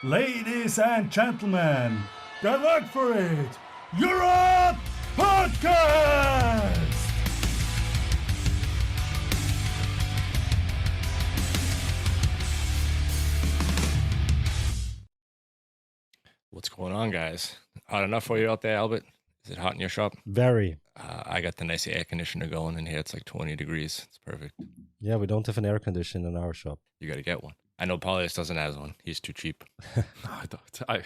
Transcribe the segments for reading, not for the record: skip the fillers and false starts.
Ladies and gentlemen, good luck for it! Europe Podcast! What's going on, guys? Hot enough for you out there, Albert? Is it hot in your shop? Very. I got the nice air conditioner going in here. It's like 20 degrees. It's perfect. Yeah, we don't have an air conditioner in our shop. You got to get one. I know Paulius doesn't have one. He's too cheap. I don't.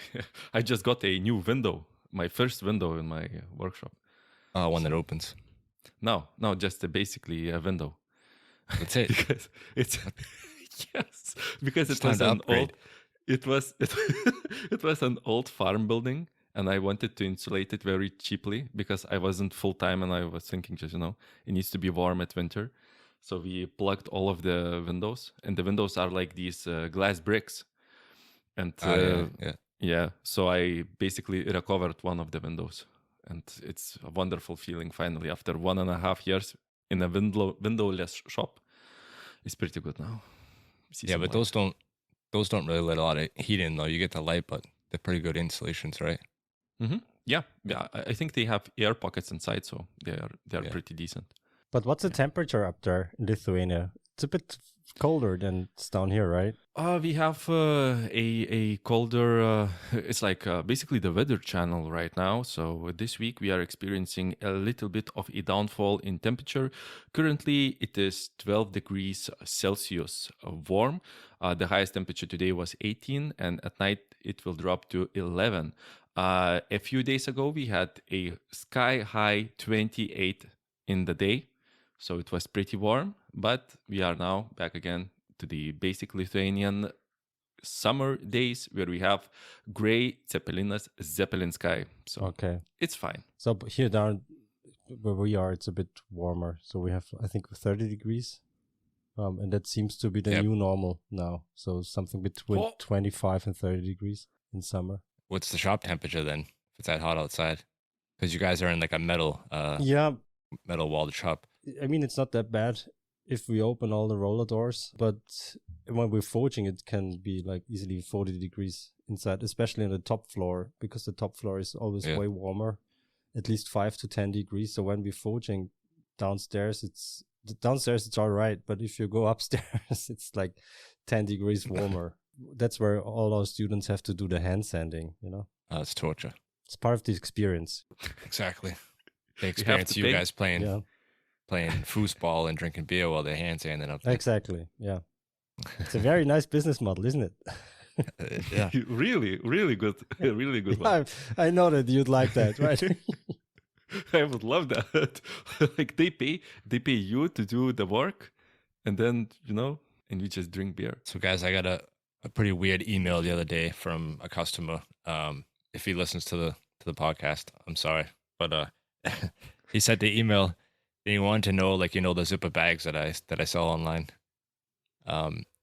I just got a new window, my first window in my workshop. Oh, one that opens. No, just basically a window. That's it. Because it's yes, because It's it was time to an upgrade. old. It was it was an old farm building, and I wanted to insulate it very cheaply because I wasn't full time, and I was thinking just it needs to be warm at winter. So we plugged all of the windows, and the windows are like these glass bricks. And yeah. so I basically recovered one of the windows, and it's a wonderful feeling finally after 1.5 years in a windowless shop. It's pretty good now. See Yeah, some but light. those don't really let a lot of heat in though. You get the light, but they're pretty good insulations, right? Yeah. I think they have air pockets inside, so they are Yeah. pretty decent. But what's the temperature up there in Lithuania? It's a bit colder than it's down here, right? We have a colder. It's like basically the weather channel right now. So this week we are experiencing a little bit of a downfall in temperature. Currently, it is 12 degrees Celsius warm. The highest temperature today was 18, and at night it will drop to 11. A few days ago, we had a sky high 28 in the day. So it was pretty warm, but we are now back again to the basic Lithuanian summer days where we have gray Zeppelin sky. So Okay. it's fine. So here down where we are, it's a bit warmer. So we have, I think, 30 degrees. And that seems to be the Yep. new normal now. So something between Oh. 25 and 30 degrees in summer. What's the shop temperature then? If it's that hot outside, because you guys are in like a metal Yeah, walled shop. I mean, it's not that bad if we open all the roller doors, but when we're forging, it can be like easily 40 degrees inside, especially on the top floor, because the top floor is always Yeah. way warmer, at least 5 to 10 degrees. So when we're forging downstairs, it's all right, but if you go upstairs, it's like 10 degrees warmer. That's where all our students have to do the hand sanding, It's torture. It's part of the experience. Exactly. They have to experience you pay. guys playing Yeah, foosball and drinking beer while their hands sanding up there. exactly. Yeah. It's a very nice business model, isn't it? Yeah. Really, really good. Really good one. Yeah, I know that you'd like that, right? I would love that. Like they pay you to do the work, and then and you just drink beer. So, guys, I got a pretty weird email the other day from a customer. If he listens to the podcast, I'm sorry, but he sent the email and he wanted to know, the zipper bags that I sell online.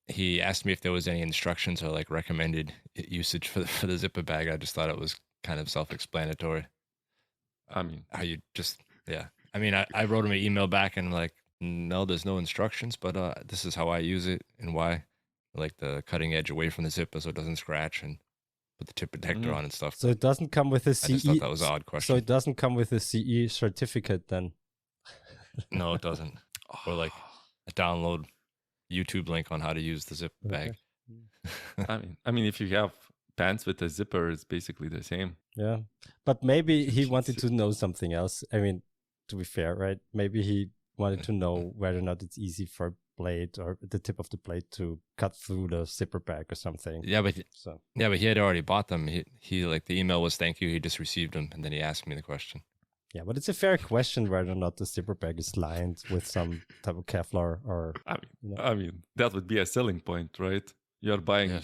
He asked me if there was any instructions or recommended usage for the zipper bag. I just thought it was kind of self-explanatory. I mean, How you just I mean, I wrote him an email back and no, there's no instructions, but this is how I use it and why. Like the cutting edge away from the zipper so it doesn't scratch, and put the tip protector on and stuff. So it doesn't come with a I CE. just thought that was an odd So question. it doesn't come with a CE certificate then. No, it doesn't. Or a download YouTube link on how to use the zipper bag. I mean, if you have pants with a zipper, it's basically the same. Yeah. But maybe he wanted to know something else. I mean, to be fair, right? Maybe he wanted to know whether or not it's easy for a blade or the tip of the blade to cut through the zipper bag or something. Yeah, but So he had already bought them. He the email was thank you. He just received them, and then he asked me the question. yeah, but it's a fair question whether or not the zipper bag is lined with some type of Kevlar or I mean, that would be a selling point, right? You're buying Yeah.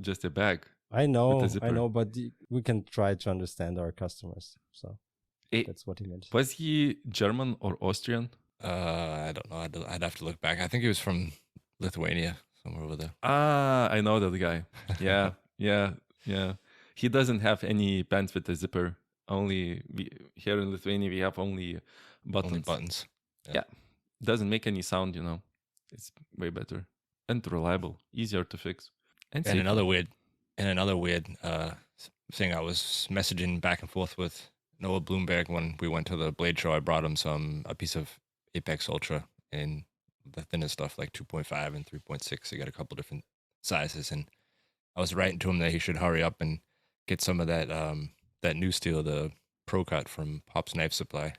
just a bag. I know, zipper. but we can try to understand our customers. So Eh, that's what he meant. Was he German or Austrian? I don't know. I'd have to look back. I think he was from Lithuania, somewhere over there. Ah, I know that guy. Yeah, yeah. He doesn't have any pants with a zipper. Here in Lithuania we have only buttons. Only buttons. Yeah. Doesn't make any sound, It's way better and reliable, easier to fix. And And safer. another weird And another weird thing, I was messaging back and forth with Noah Bloomberg when we went to the Blade Show. I brought him a piece of Apex Ultra in the thinnest stuff, like 2.5 and 3.6. They got a couple different sizes, and I was writing to him that he should hurry up and get some of that new steel, the Pro Cut from Pop's Knife Supply,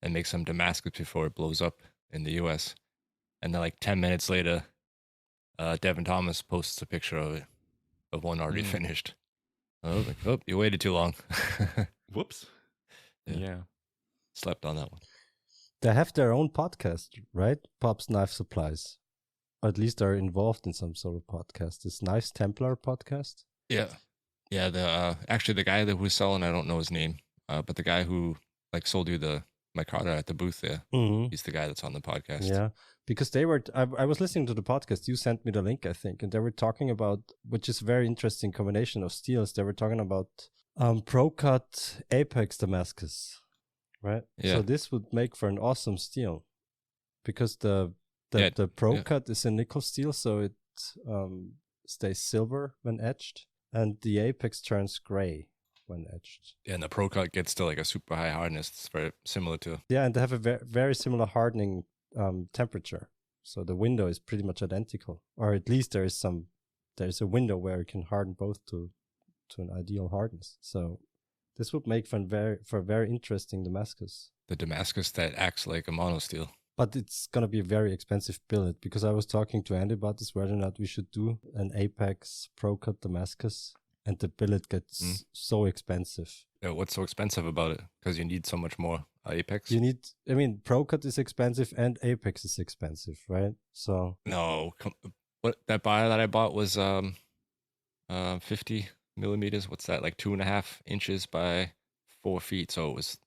and make some Damascus before it blows up in the U.S. And then, like 10 minutes later, Devin Thomas posts a picture of it, of one already finished. I was like, oh, you waited too long. Whoops. Yeah. Slept on that one. They have their own podcast, right? Pop's Knife Supplies. Or at least are involved in some sort of podcast. This Knives Templar podcast? Yeah. Yeah, actually the guy that was selling, I don't know his name, but the guy who like sold you the micarta at the booth there, he's the guy that's on the podcast. Yeah, because they were, I was listening to the podcast, you sent me the link, I think, and they were talking about, which is a very interesting combination of steels, they were talking about Pro Cut Apex Damascus, right? Yeah. So this would make for an awesome steel, because the Pro Cut is a nickel steel, so it stays silver when etched, and the Apex turns gray when etched. Yeah, and the Pro Cut gets to like a super high hardness. It's very similar to. Yeah, and they have a very similar hardening temperature. So the window is pretty much identical, or at least there's a window where it can harden both to an ideal hardness. So this would make for a very interesting Damascus. The Damascus that acts like a monosteel. But it's going to be a very expensive billet, because I was talking to Andy about this, whether or not we should do an Apex Pro Cut Damascus, and the billet gets so expensive. Yeah, what's so expensive about it? Because you need so much more Apex? Pro Cut is expensive and Apex is expensive, right? So No, what that bar that I bought was 50 millimeters. What's that? Like 2.5 inches by 4 feet. So it was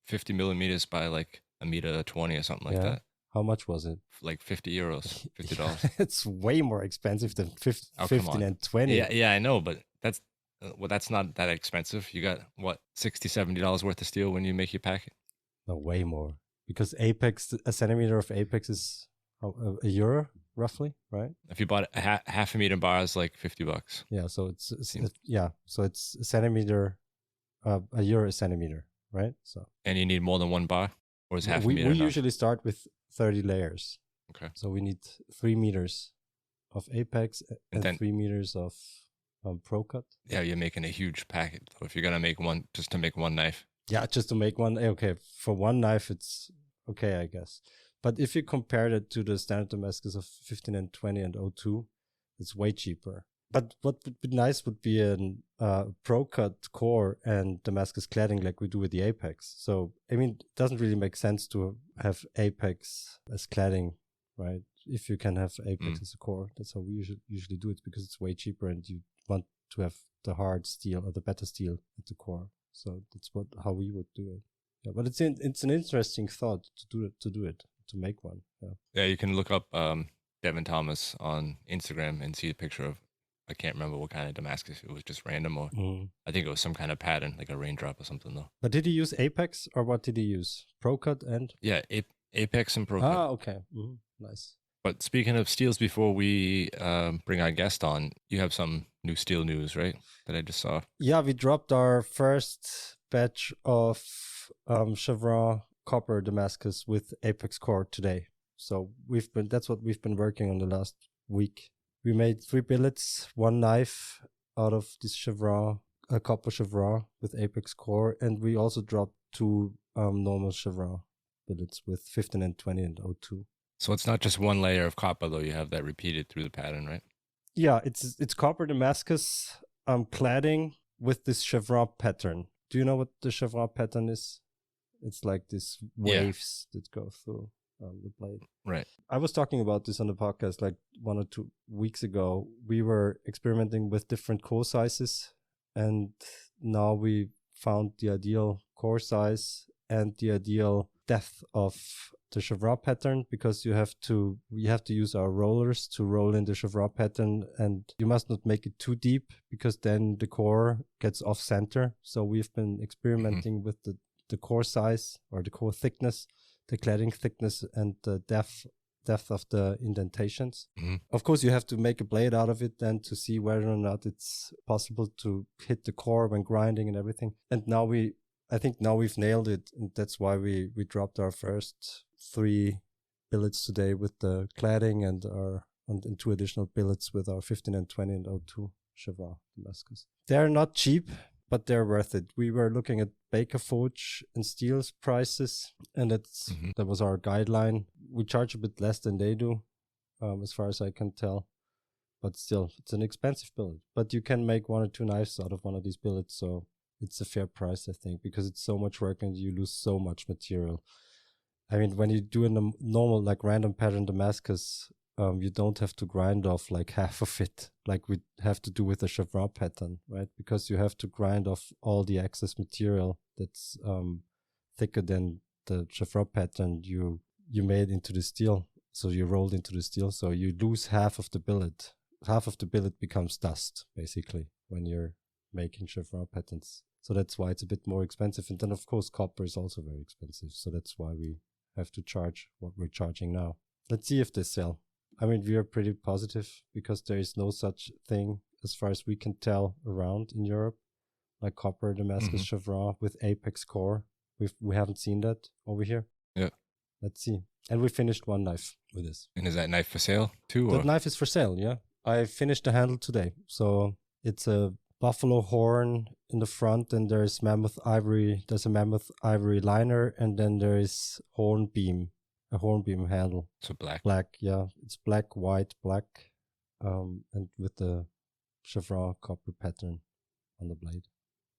50 millimeters by like $1.20 or something like that. How much was it? Like €50, $50. It's way more expensive than 15 and 20. Yeah, I know, but that's not that expensive. You got what, $60-$70 worth of steel when you make your packet? No, way more, because Apex, a centimeter of Apex is €1 roughly, right? If you bought a half a meter bars, like $50. Yeah, so it's a centimeter, €1 a centimeter, right? So and you need more than one bar, or is half a meter we enough? usually start with 30 layers. Okay. So we need 3 meters of Apex and then 3 meters of Pro Cut. Yeah, you're making a huge packet. So if you're gonna make one, just to make one knife. Yeah, just to make one. Okay, for one knife, it's okay, I guess. But if you compare it to the standard Damascus of 15 and 20 and 02, it's way cheaper. But what would be nice would be a Pro Cut core and Damascus cladding like we do with the Apex. So, it doesn't really make sense to have Apex as cladding, right? If you can have Apex as a core, that's how we usually do it, because it's way cheaper and you want to have the hard steel or the better steel at the core. So that's how we would do it. Yeah, but it's an interesting thought to make one. Yeah, you can look up Devin Thomas on Instagram and see a picture of, I can't remember what kind of Damascus. It was just random, or I think it was some kind of pattern, like a raindrop or something though. But did he use Apex, or what did he use? Pro Cut and? Yeah, Apex and Pro Cut. Ah, okay. Nice. But speaking of steels, before we bring our guest on, you have some new steel news, right? That I just saw. Yeah, we dropped our first batch of Chevron copper Damascus with Apex core today. So that's what we've been working on the last week. We made 3 billets, 1 knife out of this Chevron, a copper Chevron with Apex core, and we also dropped 2 normal Chevron billets with 15 and 20 and 02. So it's not just one layer of copper though, you have that repeated through the pattern, right? Yeah, it's copper Damascus cladding with this chevron pattern. Do you know what the chevron pattern is? It's like these waves that go through the blade. Right. I was talking about this on the podcast like 1 or 2 weeks ago. We were experimenting with different core sizes, and now we found the ideal core size and the ideal depth of the chevron pattern, because we have to use our rollers to roll in the chevron pattern, and you must not make it too deep, because then the core gets off center. So we've been experimenting with the core size or the core thickness, the cladding thickness, and the depth depth of the indentations. Mm-hmm. Of course, you have to make a blade out of it then to see whether or not it's possible to hit the core when grinding and everything. And I think now we've nailed it, and that's why we dropped our first 3 billets today with the cladding and 2 additional billets with our 15 and 20 and 02 Chevron Damascus. They're not cheap, but they're worth it. We were looking at Baker Forge and Steel's prices, and that was our guideline. We charge a bit less than they do, as far as I can tell. But still, it's an expensive billet. But you can make 1 or 2 knives out of one of these billets, so it's a fair price, I think, because it's so much work and you lose so much material. I mean, when you do a normal, like random pattern Damascus, you don't have to grind off like half of it, like we have to do with the chevron pattern, right? Because you have to grind off all the excess material that's thicker than the chevron pattern you made into the steel. So you rolled into the steel, so you lose half of the billet. Half of the billet becomes dust, basically, when you're making chevron patterns. So that's why it's a bit more expensive. And then, of course, copper is also very expensive. So that's why we have to charge what we're charging now. Let's see if they sell. I mean, we are pretty positive because there is no such thing, as far as we can tell, around in Europe, like copper Damascus chevron with apex core. We haven't seen that over here. Yeah. Let's see. And we finished 1 knife with this. And is that knife for sale too? That knife is for sale, yeah. I finished the handle today. So it's a buffalo horn in the front, and there's mammoth ivory. There's a mammoth ivory liner, and then there is a hornbeam handle. So black. Black, yeah. It's black, white, black, and with the chevron copper pattern on the blade.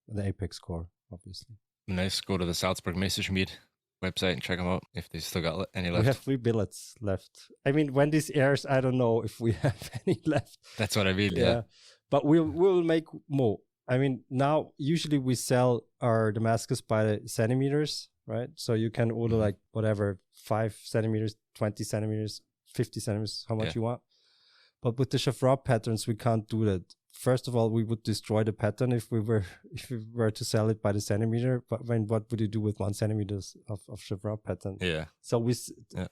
And the apex core, obviously. Nice. Go to the Salzburg Messerschmitt website and check them out if they still got any left. We have 3 billets left. I mean, when this airs, I don't know if we have any left. That's what I mean, yeah. But we'll make more. I mean, now usually we sell our Damascus by the centimeters, right? So you can order like whatever, 5 centimeters, 20 centimeters, 50 centimeters, how much you want. But with the chevron patterns, we can't do that. First of all, we would destroy the pattern if we were to sell it by the centimeter. But what would you do with 1 centimeter of chevron pattern? Yeah. So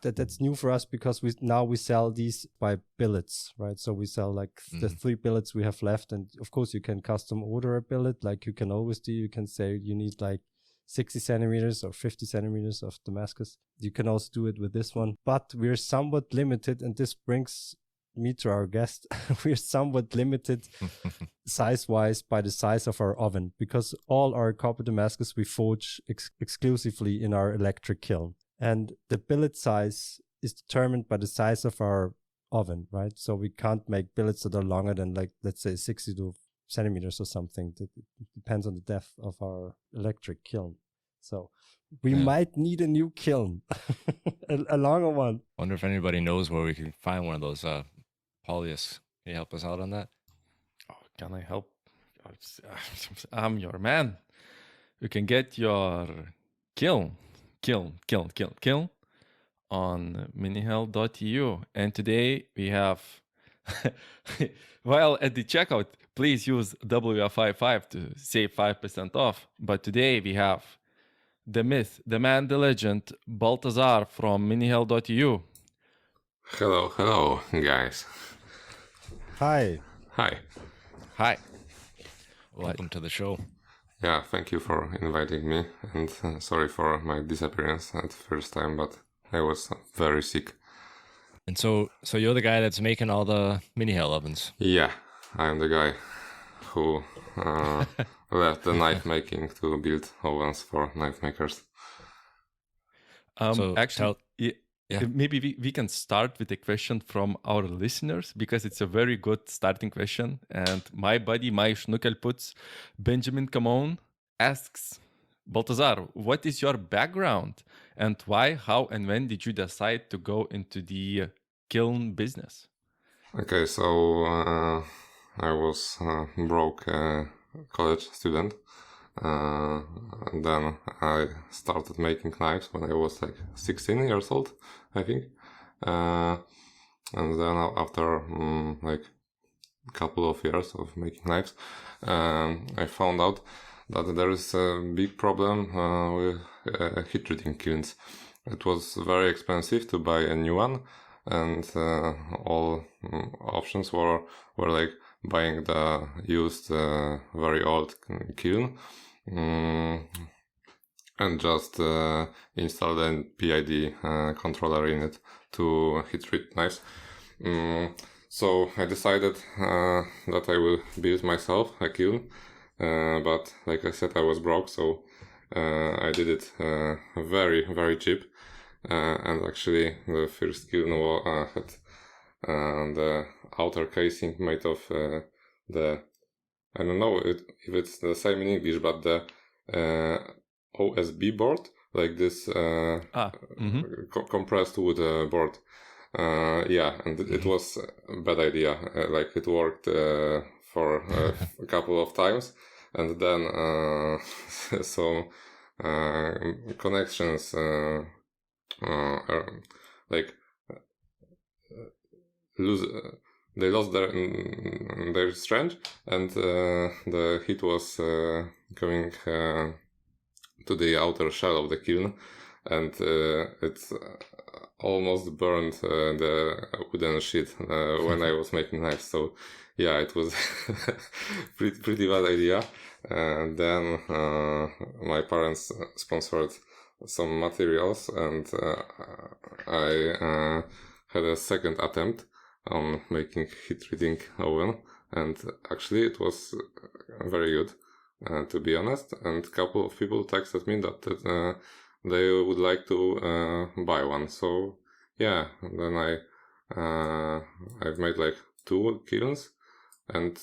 that's new for us because we sell these by billets, right? So we sell like the 3 billets we have left, and of course you can custom order a billet, like you can always do. You can say you need like 60 centimeters or 50 centimeters of Damascus. You can also do it with this one, but we're somewhat limited, and this brings me to our guest. We're somewhat limited size-wise by the size of our oven, because all our copper Damascus we forge exclusively in our electric kiln, and the billet size is determined by the size of our oven, right? So we can't make billets that are longer than, like, let's say 62 centimeters or something. It depends on the depth of our electric kiln. So we might need a new kiln, a longer one. Wonder if anybody knows where we can find one of those Paulius. Can you help us out on that? Oh, can I help? I'm your man. You can get your kiln on Minihell.eu. And today we have, while at the checkout, please use WF55 to save 5% off. But today we have the myth, the man, the legend, Baltazar from Minihell.eu. Hello, guys. Hi. Welcome to the show. Yeah, thank you for inviting me, and sorry for my disappearance at the first time, but I was very sick. And so you're the guy that's making all the Minihell ovens. Yeah, I'm the guy who left the knife making to build ovens for knife makers. So actually, maybe we can start with a question from our listeners, because it's a very good starting question. And my buddy, my Schnuckelputz, Benjamin Camon, asks, Baltazar, what is your background, and why, how, and when did you decide to go into the kiln business? Okay, so I was broke college student. And then I started making knives when I was like 16 years old, I think. And then after like a couple of years of making knives, I found out that there is a big problem with heat treating kilns. It was very expensive to buy a new one, and all options were like buying the used, very old kiln, and just install the PID controller in it to heat treat knives. So I decided that I will build myself a kiln, but like I said, I was broke, so I did it very, very cheap. And actually, the first kiln had the outer casing made of the, I don't know if it's the same in English, but the OSB board, like this compressed wood board. And it was a bad idea. Like it worked for a couple of times, and then some connections like they lost their strength, and the heat was going to the outer shell of the kiln, and it's almost burned the wooden sheet when I was making knives. So yeah, it was pretty bad idea. And then my parents sponsored some materials, and I had a second attempt on making heat treating oven, and actually it was very good, to be honest. And a couple of people texted me that they would like to buy one. So yeah, then I've made like 2 kilns, and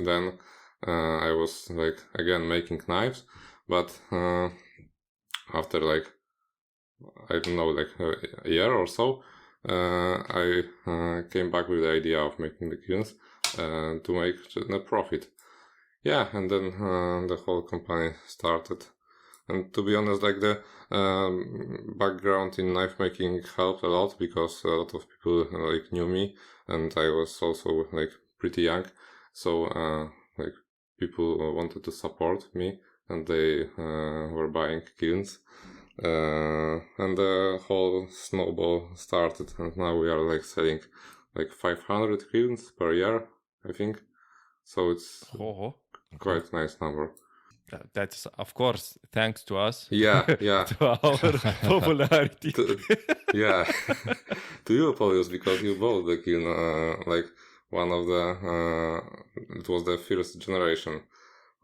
then I was like again making knives, but after like I don't know, like a year or so, I came back with the idea of making the kilns to make a profit. Yeah, and then the whole company started. And to be honest, like the background in knife making helped a lot, because a lot of people like knew me, and I was also like pretty young, so like people wanted to support me, and they were buying kilns, and the whole snowball started, and now we are like selling like 500 kilns per year, I think. So it's quite a nice number. That's, of course, thanks to us. Yeah. To our popularity. Yeah. To you, Polius, because you bought the kiln, like one of the, it was the first generation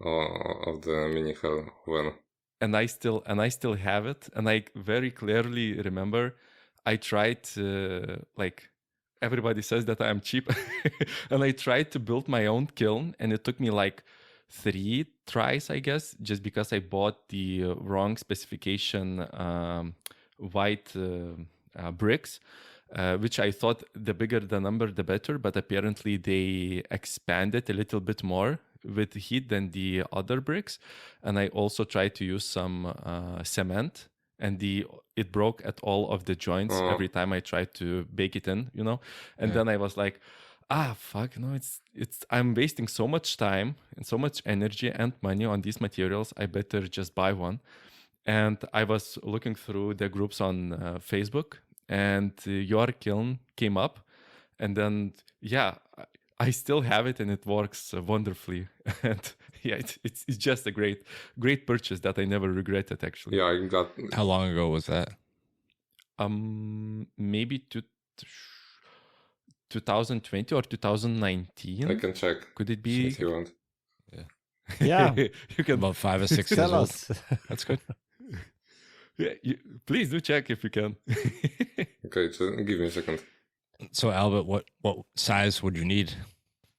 of the Minihell oven. And I still have it, and I very clearly remember I tried like everybody says that I'm cheap, and I tried to build my own kiln, and it took me like 3 tries, I guess, just because I bought the wrong specification white bricks, which I thought the bigger the number, the better, but apparently they expanded a little bit more with heat than the other bricks. And I also tried to use some cement, and it broke at all of the joints every time I tried to bake it in, you know. And then I was like, fuck, no, it's I'm wasting so much time and so much energy and money on these materials. I better just buy one. And I was looking through the groups on Facebook, and your kiln came up, and then I still have it, and it works wonderfully. And yeah, it's just a great purchase that I never regretted, actually. Yeah, I got. How long ago was that? Maybe 2020 or 2019. I can check. Could it be? If you want. Yeah. You can About 5 or 6 years Tell old. us. That's good. Yeah, please do check if you can. Okay, just give me a second. So Albert, what size would you need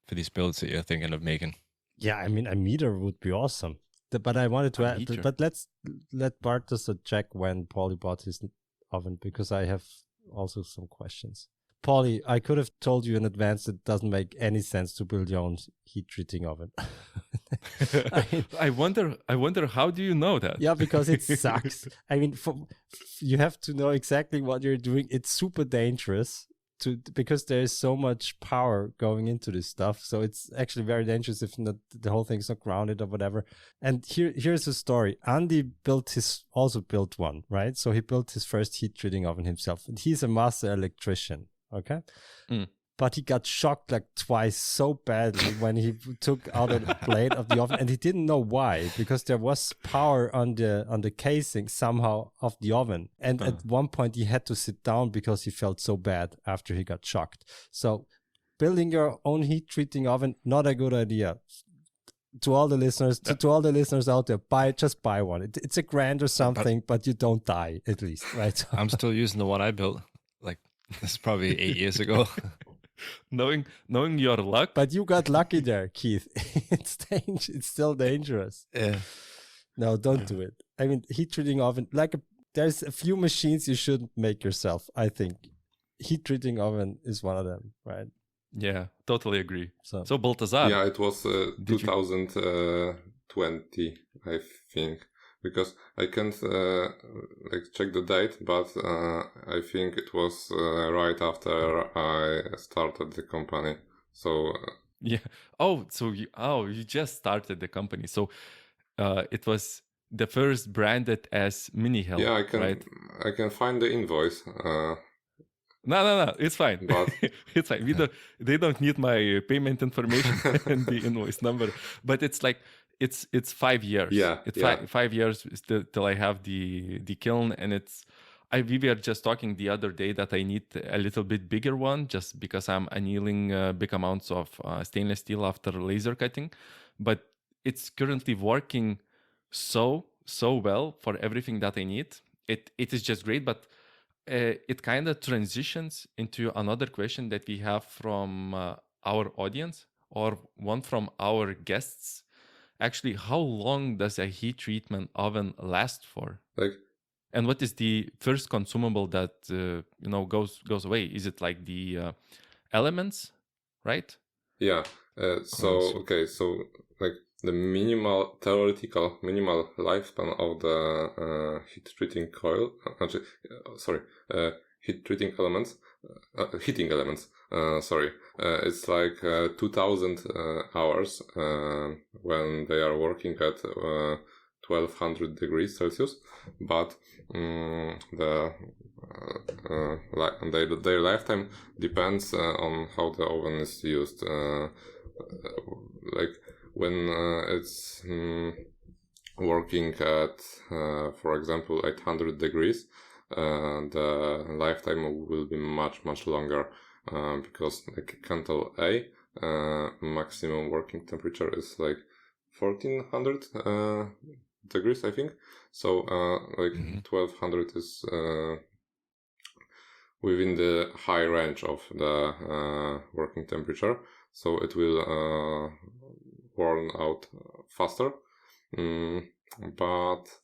for these builds that you're thinking of making? Yeah, I mean, a meter would be awesome. But I wanted to add, meter. but let's let Baltazar check when Paulie bought his oven, because I have also some questions. Paulie, I could have told you in advance it doesn't make any sense to build your own heat treating oven. I wonder how do you know that? Yeah, because it sucks. I mean, you have to know exactly what you're doing. It's super dangerous because there is so much power going into this stuff. So it's actually very dangerous if not the whole thing is not grounded or whatever. And here's a story. Andy also built one, right? So he built his first heat treating oven himself. And he's a master electrician. Okay. But he got shocked like twice so badly when he took out a blade of the oven, and he didn't know why, because there was power on the casing somehow of the oven. And at one point he had to sit down because he felt so bad after he got shocked. So building your own heat treating oven, not a good idea. To all the listeners, to all the listeners out there, just buy one. It's $1,000 or something, but you don't die at least, right? I'm still using the one I built. Like, this is probably 8 years ago. Knowing your luck. But you got lucky there, Keith. It's still dangerous. Yeah. No, don't do it. I mean, heat treating oven, there's a few machines you shouldn't make yourself, I think. Heat treating oven is one of them, right? Yeah, totally agree. So Baltazar. Yeah, it was 2020, I think, because I can't check the date, but I think it was right after I started the company. So yeah. Oh, so you just started the company. So it was the first branded as Minihell. yeah, right? I can find the invoice. No, it's fine. But it's fine. They don't need my payment information and the invoice number. But it's like it's 5 years. Yeah, it's yeah. 5 years till I have the kiln, and we were just talking the other day that I need a little bit bigger one, just because I'm annealing big amounts of stainless steel after laser cutting. But it's currently working so well for everything that I need. It is just great, but it kind of transitions into another question that we have from our audience, or one from our guests. Actually, how long does a heat treatment oven last for? And what is the first consumable that goes away? Is it like the elements, right? Yeah. So the theoretical minimal lifespan of the heat treating coil, heat treating elements, heating elements. It's like 2,000 hours when they are working at 1,200 degrees Celsius, but their lifetime depends on how the oven is used. When it's working at, for example, 800 degrees, the lifetime will be much longer, because Cantle A maximum working temperature is 1,400 degrees, I think. So 1,200 is within the high range of the working temperature, so it will worn out faster. But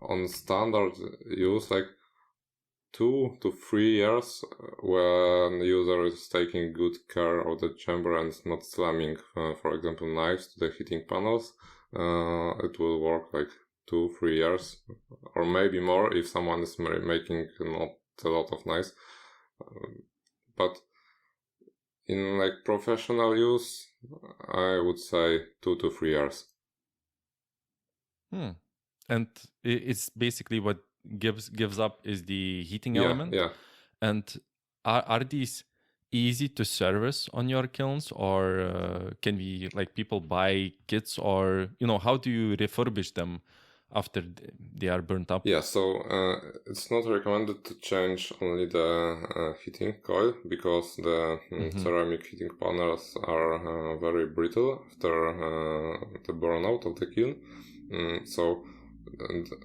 on standard use, 2 to 3 years, when the user is taking good care of the chamber and not slamming, for example, knives to the heating panels, it will work 2-3 years, or maybe more if someone is making not a lot of knives. But in professional use, I would say 2 to 3 years. And it's basically what gives up is the heating element. Yeah. And are these easy to service on your kilns, or can we people buy kits, or how do you refurbish them after they are burnt up? Yeah, so it's not recommended to change only the heating coil, because the ceramic heating panels are very brittle after the burnout of the kiln. So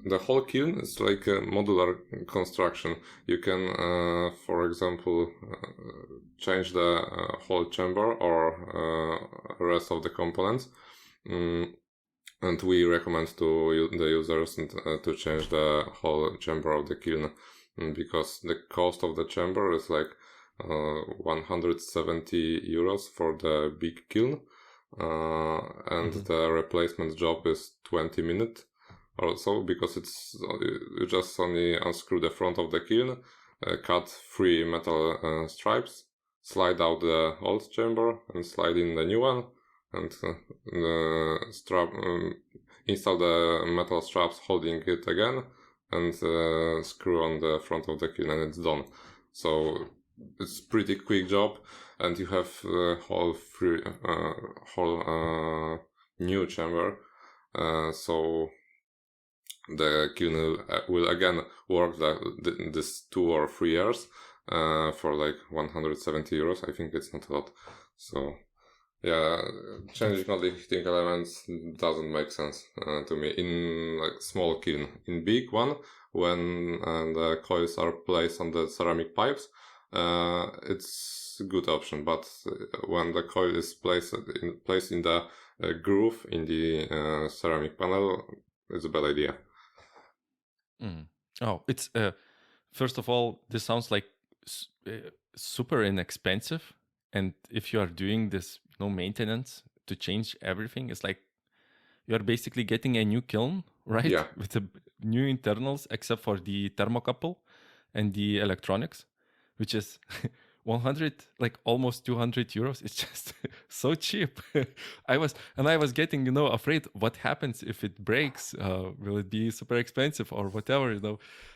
the whole kiln is like a modular construction. You can, for example, change the whole chamber or rest of the components. And we recommend to the users to change the whole chamber of the kiln, because the cost of the chamber is 170 euros for the big kiln, and the replacement job is 20 minutes or so, because you just only unscrew the front of the kiln, cut 3 metal stripes, slide out the old chamber and slide in the new one, and install the metal straps holding it again, and screw on the front of the kiln, and it's done. So it's pretty quick job, and you have whole new chamber. So the kiln will again work this 2 or 3 years for like 170 euros. I think it's not a lot. So yeah, changing all the heating elements doesn't make sense to me in like small kiln. In big one, when the coils are placed on the ceramic pipes, it's a good option. But when the coil is placed in the groove in the ceramic panel, it's a bad idea. Oh, it's first of all, this sounds like super inexpensive, and if you are doing this maintenance to change everything, it's like you're basically getting a new kiln, right? Yeah. With the new internals, except for the thermocouple and the electronics, which is 100, like almost 200 euros. It's just so cheap. I was getting, afraid what happens if it breaks. Will it be super expensive or whatever,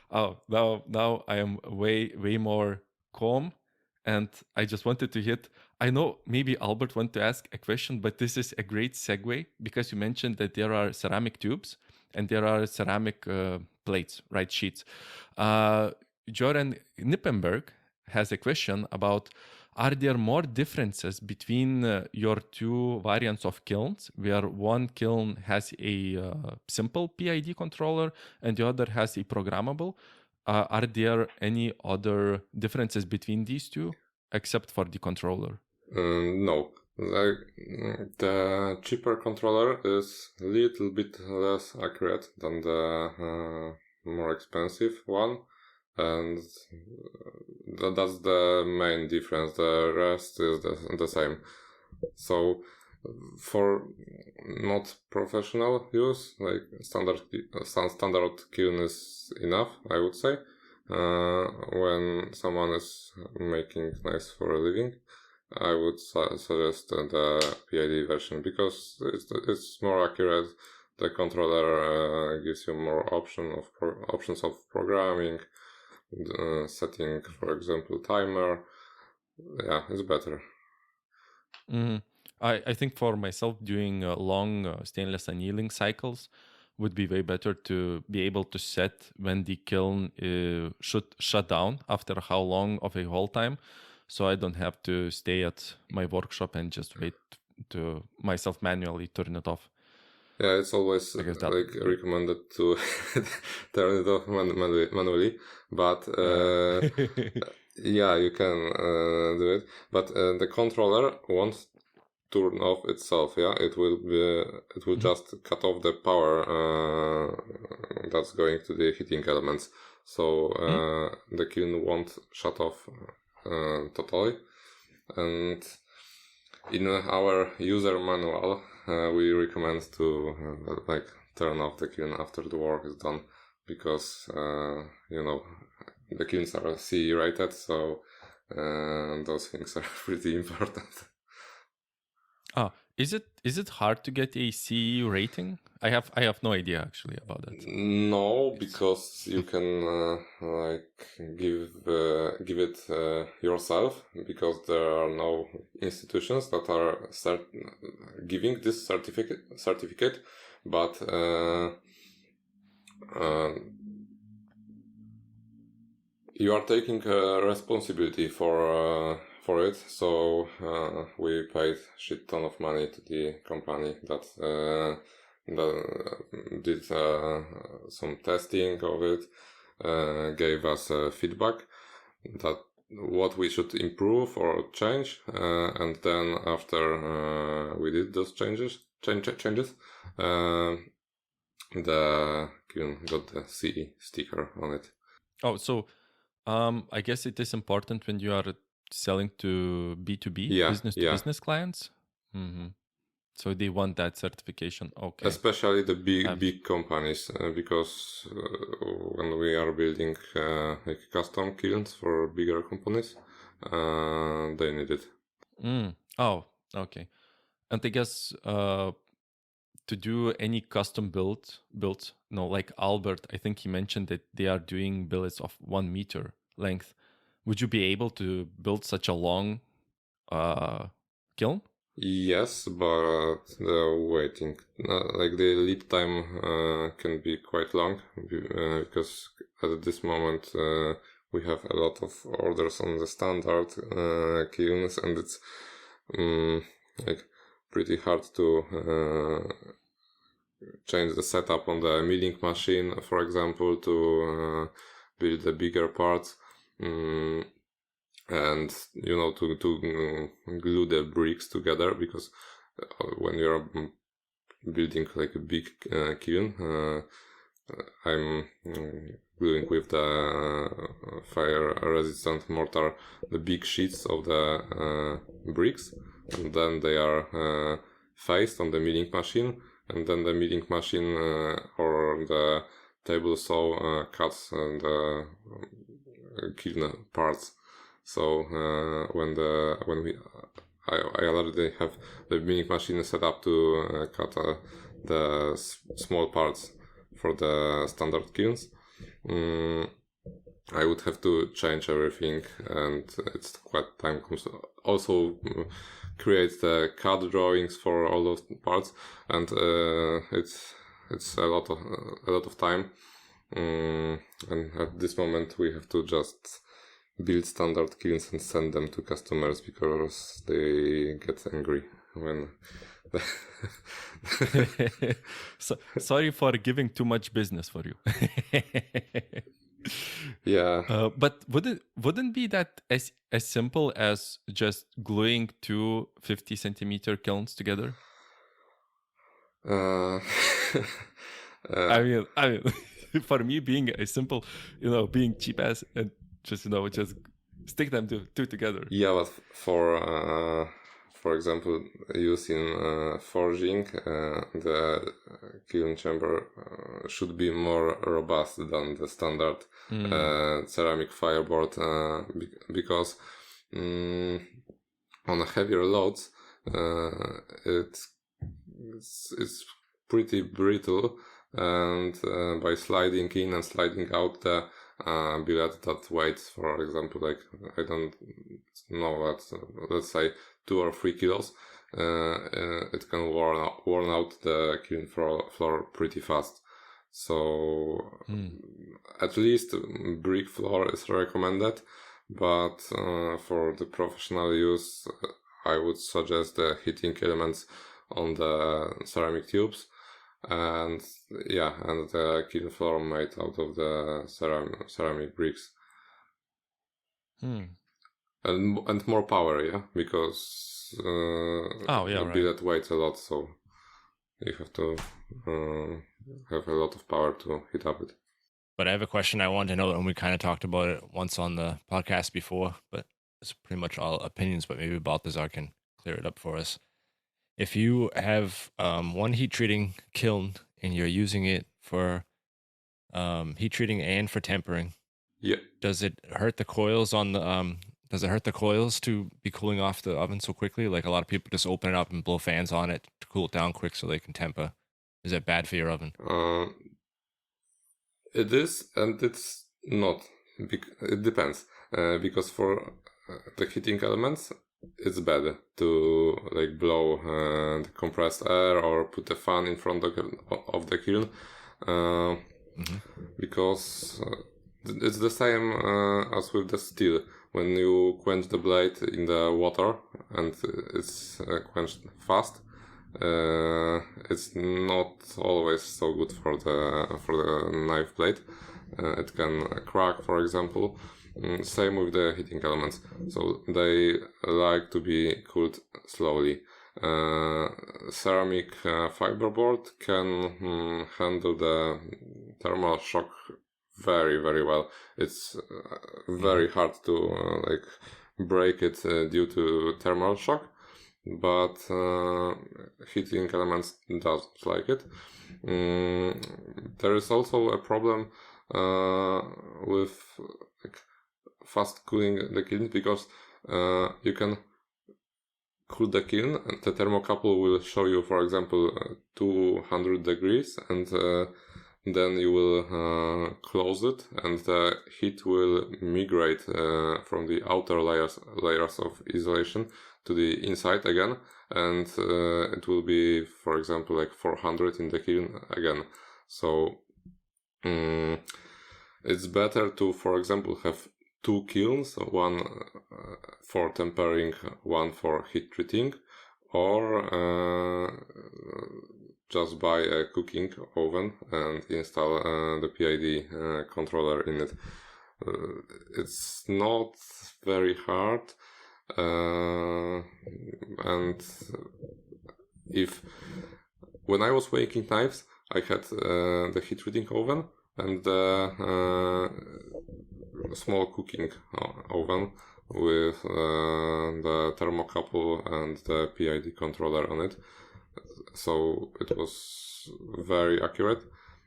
Oh, now I am way more calm. And I just wanted to I know maybe Albert wanted to ask a question, but this is a great segue because you mentioned that there are ceramic tubes and there are ceramic plates, right, sheets. Joran Nippenberg has a question about, are there more differences between your two variants of kilns, where one kiln has a simple PID controller and the other has a programmable? Are there any other differences between these two, except for the controller? No. The cheaper controller is a little bit less accurate than the more expensive one, and that's the main difference. The rest is the same. So for not professional use, like standard kiln is enough, I would say. When someone is making knives for a living, I would suggest the PID version because it's more accurate. The controller gives you more options of programming, setting, for example, timer. Yeah, it's better. Mm-hmm. I think for myself, doing long stainless annealing cycles would be way better to be able to set when the kiln should shut down after how long of a hold time, so I don't have to stay at my workshop and just wait to myself manually turn it off. Yeah, it's always recommended to turn it off manually, but yeah, you can do it. But the controller won't turn off itself. Yeah, it will just cut off the power that's going to the heating elements. So the kiln won't shut off totally. And in our user manual, we recommend to turn off the kiln after the work is done, because the kilns are CE rated, so those things are pretty important. Is it hard to get a CE rating? I have no idea actually about that. No, because you can give it yourself, because there are no institutions that are giving this certificate, but you are taking responsibility for it. So we paid shit ton of money to the company that did some testing of it, gave us feedback that what we should improve or change, and then after we did those changes, the kiln got the CE sticker on it. Oh, so I guess it is important when you are selling to B2B, business to business clients. Mm-hmm. So they want that certification. Okay. Especially the big companies, because when we are building like custom kilns for bigger companies, they need it. Oh, okay. And I guess to do any custom builds, like Albert, I think he mentioned that they are doing billets of 1 meter length. Would you be able to build such a long kiln? Yes, but the waiting, like the lead time, can be quite long because at this moment we have a lot of orders on the standard kilns, and it's like pretty hard to change the setup on the milling machine, for example, to build the bigger parts. And to glue the bricks together, because when you're building like a big kiln, I'm gluing with the fire resistant mortar the big sheets of the bricks, and then they are faced on the milling machine, and then the milling machine or the table saw cuts the kiln parts. So I already have the milling machine set up to cut the small parts for the standard kilns. I would have to change everything, and it's quite time consuming. Also, create the CAD drawings for all those parts, and it's a lot of time. And at this moment, we have to just build standard kilns and send them to customers because they get angry when So, sorry for giving too much business for you. yeah. But wouldn't be that as simple as just gluing two 50 centimeter kilns together? I mean, for me, being a simple, being cheap ass and just stick them two together. Yeah, but for example, using forging, the kiln chamber should be more robust than the standard ceramic fireboard, because on heavier loads, it's pretty brittle, and by sliding in and sliding out the billet that weighs, for example, like I don't know what, let's say 2 or 3 kilos, it can worn out the kiln floor pretty fast. So at least brick floor is recommended, but for the professional use, I would suggest the heating elements on the ceramic tubes, and the kiln floor made out of the ceramic bricks. And more power, because the billet weighs a lot, so you have to have a lot of power to heat up it. But I have a question I wanted to know, and we kind of talked about it once on the podcast before, but it's pretty much all opinions, but maybe Baltazar can clear it up for us. If you have one heat treating kiln and you're using it for heat treating and for tempering, does it hurt the coils on the does it hurt the coils to be cooling off the oven so quickly? Like a lot of people just open it up and blow fans on it to cool it down quick so they can temper. Is that bad for your oven? It is, and it's not. It depends, because for the heating elements, it's better to like blow the compressed air or put a fan in front of the kiln, because it's the same as with the steel. When you quench the blade in the water and it's quenched fast, it's not always so good for the knife blade. It can crack, for example. Same with the heating elements, so they like to be cooled slowly. Ceramic fiberboard can handle the thermal shock very, very well. It's very hard to break it due to thermal shock, but heating elements doesn't like it. There is also a problem with fast cooling the kiln, because you can cool the kiln and the thermocouple will show you, for example, 200 degrees, and then you will close it and the heat will migrate from the outer layers of insulation to the inside again, and it will be, for example, like 400 in the kiln again. So it's better to, for example, have two kilns, one for tempering, one for heat treating, or just buy a cooking oven and install the PID controller in it. It's not very hard, and when I was making knives, I had the heat treating oven and the small cooking oven with the thermocouple and the PID controller on it, so it was very accurate.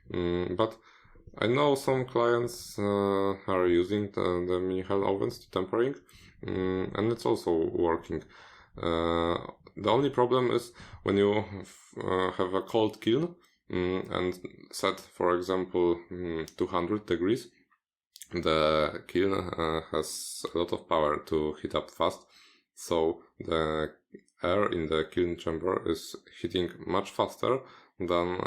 But I know some clients are using the Minihell ovens to tempering, and it's also working. The only problem is when you have a cold kiln and set, for example, 200 degrees, the kiln has a lot of power to heat up fast, so the air in the kiln chamber is heating much faster than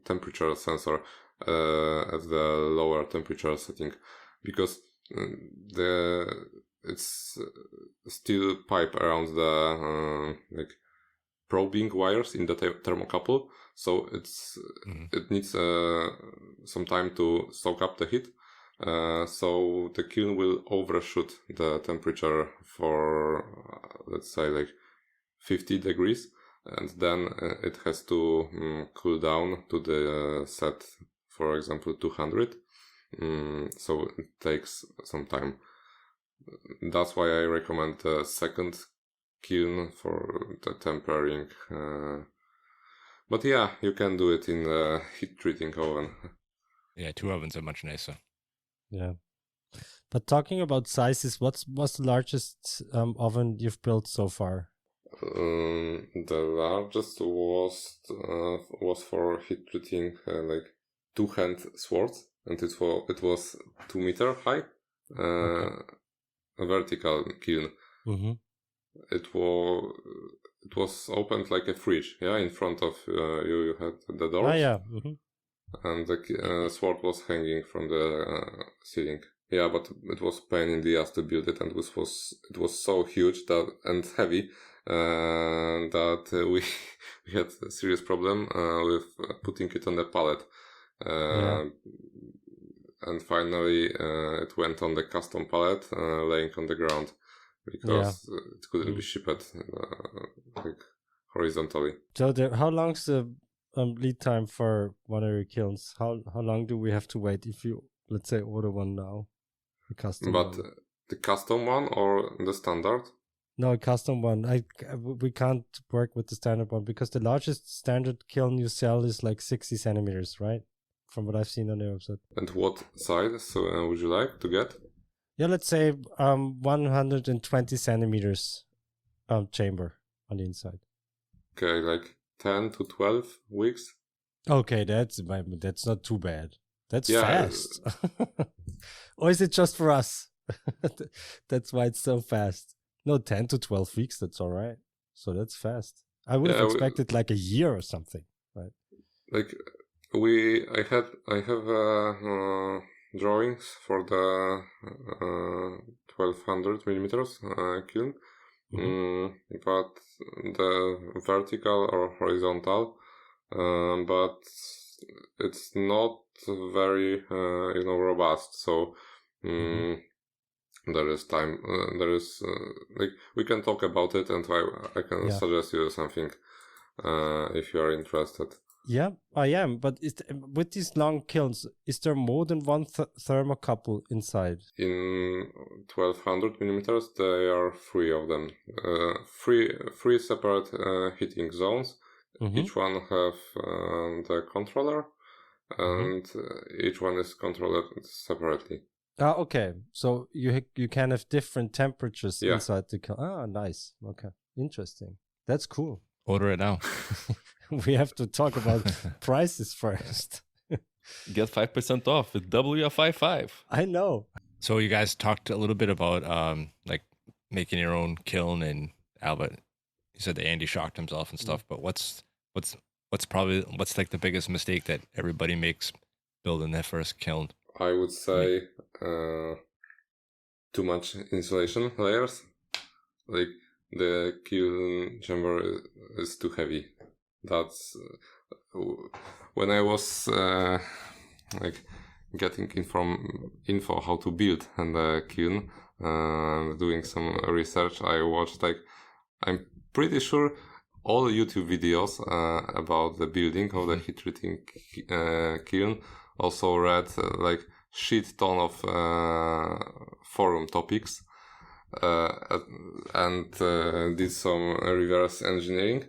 temperature sensor at the lower temperature setting, because it's still pipe around the like probing wires in the thermocouple, so it needs some time to soak up the heat. So the kiln will overshoot the temperature for let's say like 50 degrees, and then it has to cool down to the set, for example, 200. So it takes some time. That's why I recommend the second kiln for the tempering. But yeah, you can do it in a heat treating oven. Yeah, two ovens are much nicer. Yeah. But talking about sizes, what's the largest oven you've built so far? The largest was for heat treating like 2-hand swords, and it was 2 meter high, a vertical kiln. Mm-hmm. It was opened like a fridge, yeah. In front of you had the doors. Ah, yeah. Mm-hmm. And the sword was hanging from the ceiling. Yeah, but it was pain in the ass to build it, and it was so huge and heavy that we had a serious problem with putting it on the pallet. And finally it went on the custom pallet, laying on the ground, because it couldn't be shipped like horizontally. So how long's the lead time for one of your kilns? How long do we have to wait if you, let's say, order one now? A custom but one. The custom one or the standard? No, a custom one. We can't work with the standard one, because the largest standard kiln you sell is like 60 centimeters, right? From what I've seen on the website. And what size would you like to get? Yeah, let's say 120 centimeters chamber on the inside. Okay, like 10 to 12 weeks. Okay, that's not too bad. That's Yeah, fast. Or is it just for us? That's why it's so fast. No, 10 to 12 weeks, that's all right. So that's fast. I would have expected like a year or something, right? Like I have drawings for the 1200 millimeters kiln, but the vertical or horizontal, but it's not very robust. So there is time. There is like we can talk about it, and I can suggest you something if you are interested. Yeah, I am. But with these long kilns, is there more than one thermocouple inside? In 1200 millimeters, there are 3 of them. Three separate heating zones. Each one have the controller, and each one is controlled separately. Ah, okay. So you can have different temperatures Yeah. inside the kiln. Ah, nice. Okay, interesting. That's cool. Order it now. We have to talk about prices first. Get 5% off with WF55. I know. So you guys talked a little bit about like making your own kiln, and Albert, you said that Andy shocked himself and stuff. But what's like the biggest mistake that everybody makes building their first kiln? I would say too much insulation layers. Like the kiln chamber is too heavy. That's when I was like getting info how to build and the kiln, doing some research. I watched I'm pretty sure all YouTube videos about the building of the heat treating kiln. Also read shit ton of forum topics and did some reverse engineering.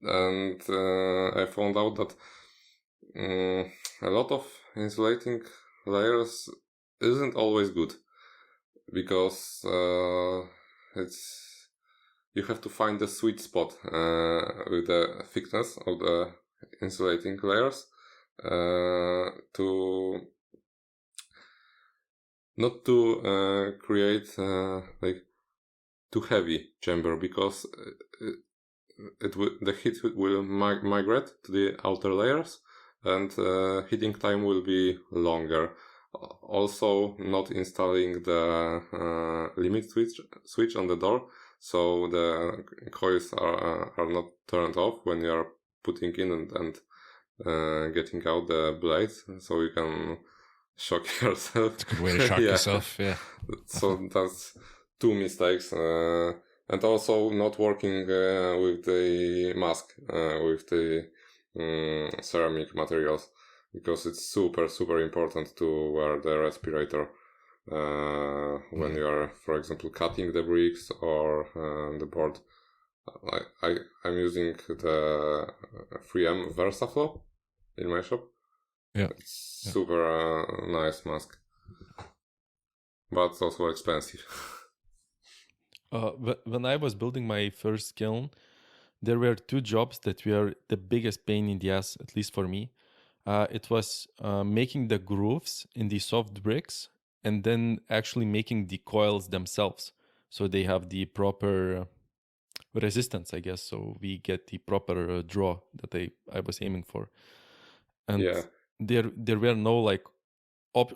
And I found out that a lot of insulating layers isn't always good, because you have to find the sweet spot with the thickness of the insulating layers to not to create too heavy chamber, because the heat will migrate to the outer layers, and heating time will be longer. Also, not installing the limit switch on the door, so the coils are not turned off when you are putting in and getting out the blades, so you can shock yourself. It's a good way to shock yourself, yeah. So that's 2 mistakes. And also not working with the mask, with the ceramic materials, because it's super, super important to wear the respirator when you are, for example, cutting the bricks or the board. I'm using the 3M VersaFlow in my shop. Yeah. It's super nice mask, but it's also expensive. When I was building my first kiln, there were 2 jobs that were the biggest pain in the ass, at least for me. It was making the grooves in the soft bricks, and then actually making the coils themselves, so they have the proper resistance, I guess. So we get the proper draw that I was aiming for. And there were no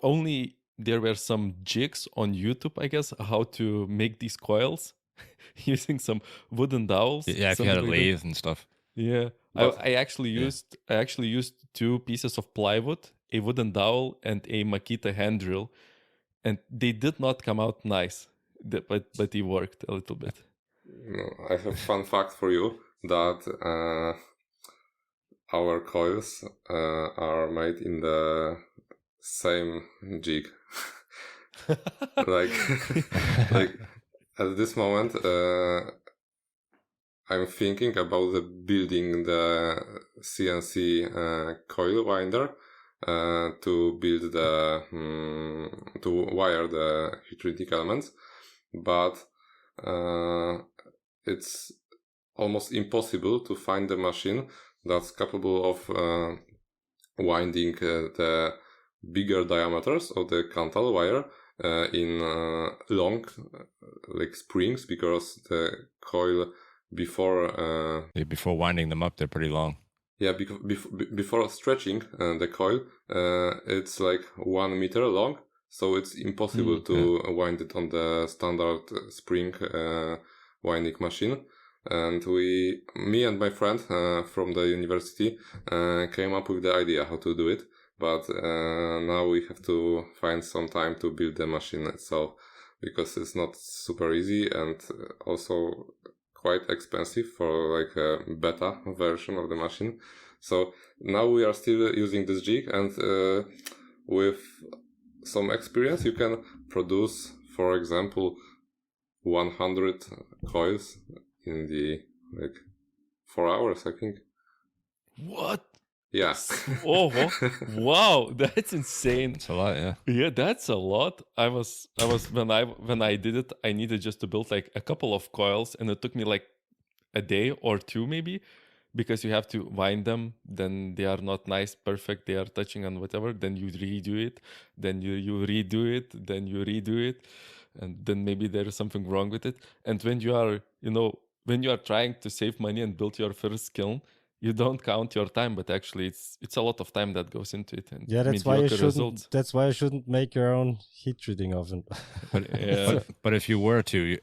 only there were some jigs on YouTube, I guess, how to make these coils using some wooden dowels. Yeah, if you had a lathe and stuff. Yeah, I actually used 2 pieces of plywood, a wooden dowel, and a Makita hand drill, and they did not come out nice, but they worked a little bit. I have a fun fact for you that our coils are made in the same jig. like at this moment I'm thinking about building the CNC coil winder to build to wire the heat treating elements, but it's almost impossible to find a machine that's capable of winding the bigger diameters of the Cantal wire in long springs, because the coil before winding them up, they're pretty long. Yeah, before stretching the coil, it's 1 meter long, so it's impossible to wind it on the standard spring winding machine. And me and my friend from the university came up with the idea how to do it, but now we have to find some time to build the machine itself, because it's not super easy and also quite expensive for a beta version of the machine. So now we are still using this jig, and with some experience, you can produce, for example, 100 coils in the 4 hours, I think. What? Yeah. Oh, wow, that's insane. It's a lot, yeah. Yeah, that's a lot. I was when I did it, I needed just to build like a couple of coils, and it took me like a day or two maybe, because you have to wind them, then they are not nice, perfect, they are touching on whatever, then you redo it, then you redo it, then you redo it, and then maybe there is something wrong with it. And when you are, when you are trying to save money and build your first kiln, you don't count your time, but actually it's a lot of time that goes into it, and Yeah, that's why you mediocre shouldn't. results. That's why you shouldn't make your own heat treating oven. But if you were to,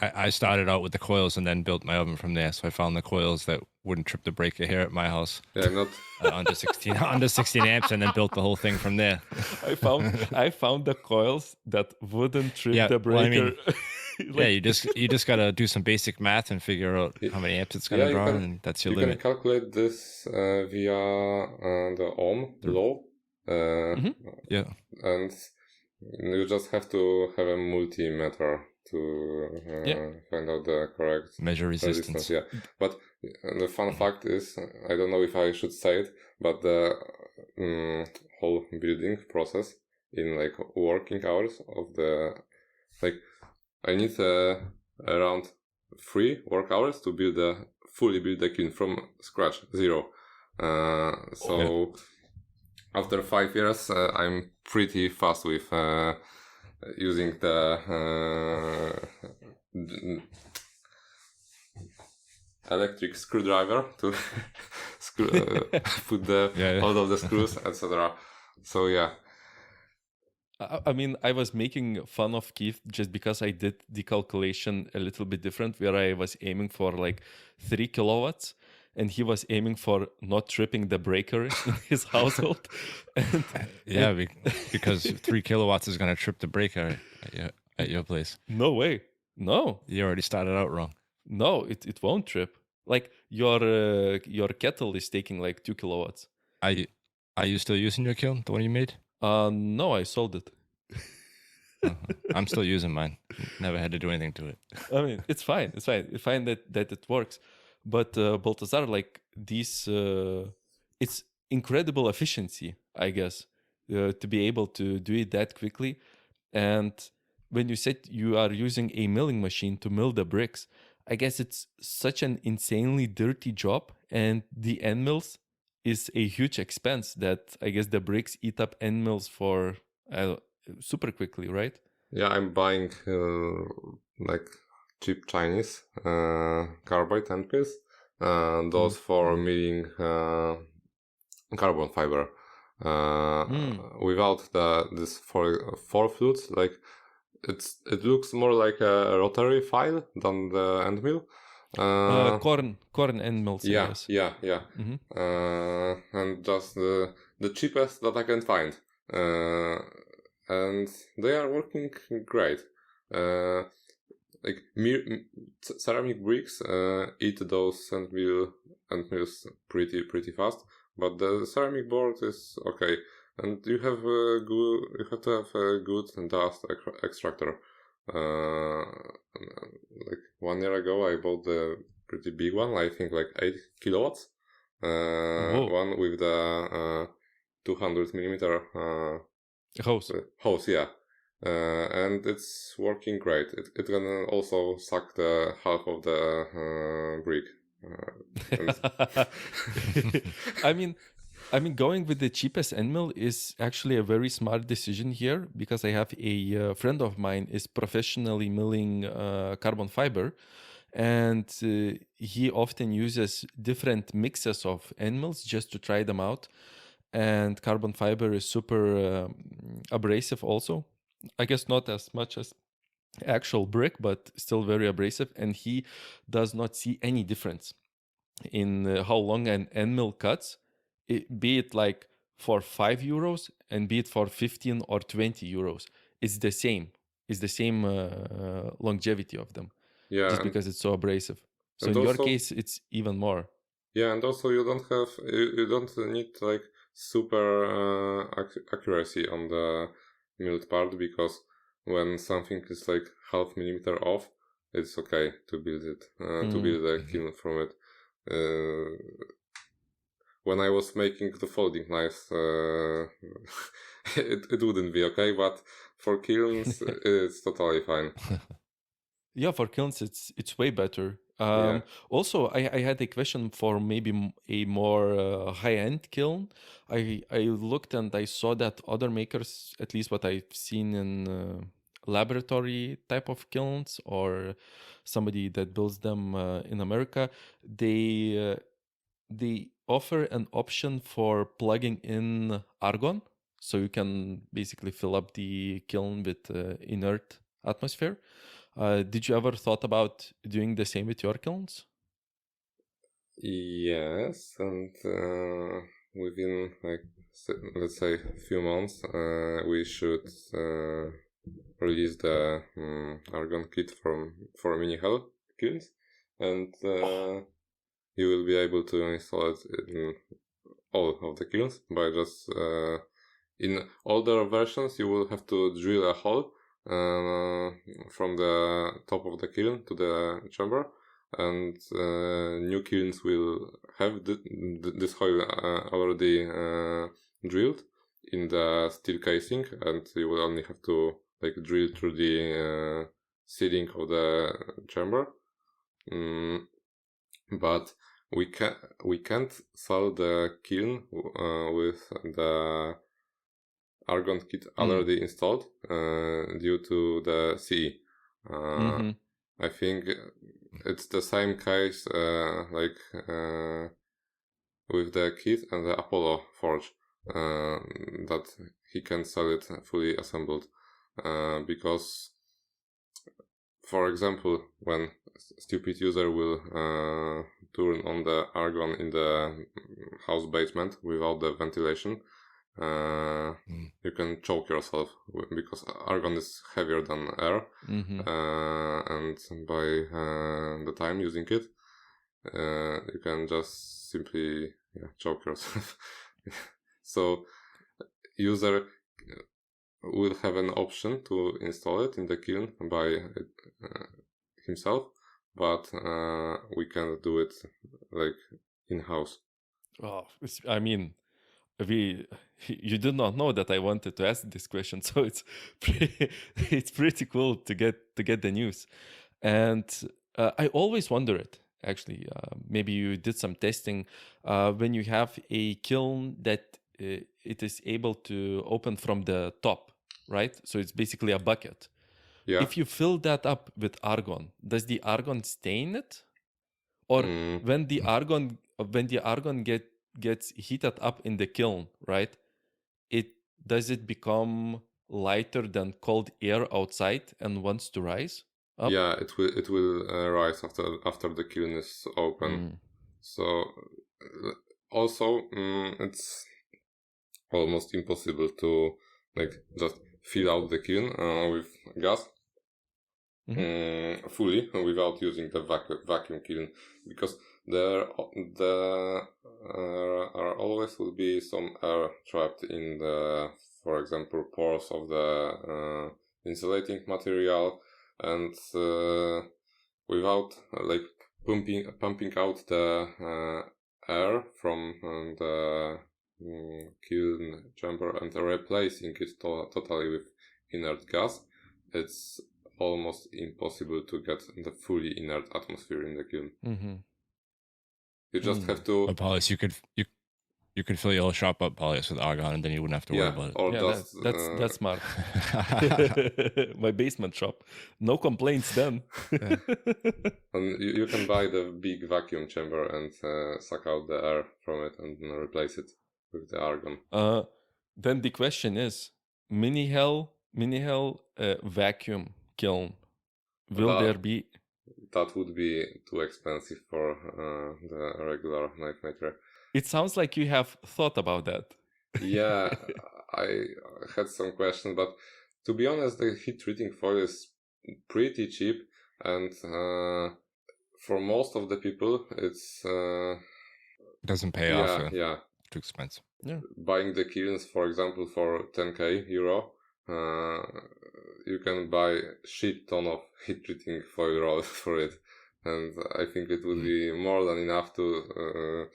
I started out with the coils and then built my oven from there. So I found the coils that wouldn't trip the breaker here at my house Yeah, not. under 16 amps, and then built the whole thing from there. I found the coils that wouldn't trip the breaker. Well, I mean, Like- yeah, you just gotta do some basic math and figure out how many amps it's gonna Yeah, you draw, can- and that's your You limit. can calculate this via the ohm law. Yeah, And you just have to have a multimeter to find out the correct measure resistance. Yeah, but the fun fact is, I don't know if I should say it, but the whole building process in working hours of the I need around 3 work hours to fully build the kiln from scratch, 0. So after 5 years, I'm pretty fast with using the electric screwdriver to put all of the screws, etc. So yeah. I mean, I was making fun of Keith just because I did the calculation a little bit different, where I was aiming for 3 kilowatts, and he was aiming for not tripping the breaker in his household. Because 3 kilowatts is gonna trip the breaker at your place. No way. No, You already started out wrong. no, it won't trip. Like your kettle is taking 2 kilowatts. Are you still using your kiln, the one you made? No, I sold it. I'm still using mine. Never had to do anything to it. I mean, it's fine. It's fine. It's fine that it works. But Baltazar, it's incredible efficiency, I guess, to be able to do it that quickly. And when you said you are using a milling machine to mill the bricks, I guess it's such an insanely dirty job, and the end mills is a huge expense that I guess the bricks eat up end mills for super quickly, right? Yeah, I'm buying cheap Chinese carbide end mills, those for milling carbon fiber. Without this four flutes, it looks more like a rotary file than the end mill. Corn end mills. Yeah, Yes. yeah. Mhm. And just the cheapest that I can find, and they are working great. Ceramic bricks eat those end mills pretty fast, but the ceramic board is okay, and you have to have a good dust extractor. 1 year ago, I bought the pretty big one, I think 8 kilowatts. One with the 200 millimeter hose, yeah. And it's working great. It can also suck the half of the brick. I mean, going with the cheapest end mill is actually a very smart decision here, because I have a friend of mine is professionally milling carbon fiber, and he often uses different mixes of end mills just to try them out. And carbon fiber is super abrasive also. I guess not as much as actual brick, but still very abrasive, and he does not see any difference in how long an end mill cuts, be it for €5 and be it for 15 or 20 euros. It's the same. It's the same longevity of them. Yeah, just because it's so abrasive. So and in your also- case, it's even more. Yeah, and also you don't need like super accuracy on the milled part, because when something is like half millimeter off, it's okay to build it, to build a kiln from it. When I was making the folding knives, it wouldn't be okay, but for kilns, it's totally fine. Yeah, for kilns, it's way better. Yeah. Also, I had a question for maybe a more high-end kiln. I looked and I saw that other makers, at least what I've seen in laboratory type of kilns or somebody that builds them in America, they offer an option for plugging in argon, so you can basically fill up the kiln with inert atmosphere. Did you ever thought about doing the same with your kilns? Yes, and within like let's say a few months, we should release the argon kit for Minihell kilns, and you will be able to install it in all of the kilns by just in older versions you will have to drill a hole from the top of the kiln to the chamber, and new kilns will have this hole already drilled in the steel casing, and you will only have to like drill through the ceiling of the chamber. But we can't sell the kiln with the argon kit already installed due to the CE. I think it's the same case like with the kit and the Apollo forge, that he can sell it fully assembled, because for example, when stupid user will turn on the argon in the house basement without the ventilation, you can choke yourself because argon is heavier than air, and by the time using it, you can just simply choke yourself. So user will have an option to install it in the kiln by himself, but we can do it like in-house. Oh, I mean, you did not know that I wanted to ask this question, so it's pretty cool to get the news. And I always wonder it, actually. Maybe you did some testing when you have a kiln that it is able to open from the top, right? So it's basically a bucket. Yeah. If you fill that up with argon, does the argon stain it? Or when the argon gets heated up in the kiln, right? Does it become lighter than cold air outside and wants to rise up? Yeah, it will rise after the kiln is open. So also it's almost impossible to like just fill out the kiln with gas fully without using the vacuum kiln, because there are always will be some air trapped in the, for example, pores of the insulating material, and without like pumping out the air from the kiln chamber and replacing it totally with inert gas, it's almost impossible to get the fully inert atmosphere in the kiln. You just have to. But Paulius, you could fill your shop up, Paulius, with argon, and then you wouldn't have to worry about it. Or just, that's smart. My basement shop, no complaints then. And you can buy the big vacuum chamber and suck out the air from it and replace it with the argon. Then the question is, Minihell vacuum kiln. Will there be? That would be too expensive for the regular knife maker. It sounds like you have thought about that. Yeah, I had some questions, but to be honest, the heat treating foil is pretty cheap, and for most of the people, it's doesn't pay off. Yeah. Too expensive. Yeah. Buying the kilns, for example, for 10k euro, you can buy shit ton of heat treating foil roll for it, and I think it would be more than enough to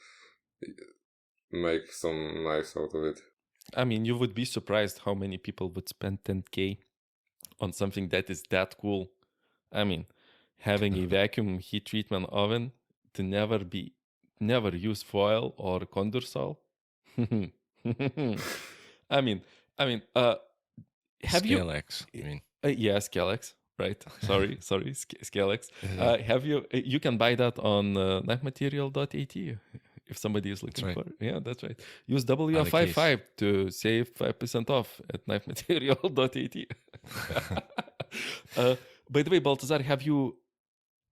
make some knives out of it. I mean, you would be surprised how many people would spend 10k on something that is that cool. I mean, having a vacuum heat treatment oven to never use foil or condensol. I mean, have you? Scalex. I mean, Yeah, Scalex. Right. Sorry, Scalex. Have you? You can buy that on knifematerial.at if somebody is looking right. for. Yeah, that's right. Use WF55 to save 5% off at knifematerial.at. By the way, Baltazar, have you?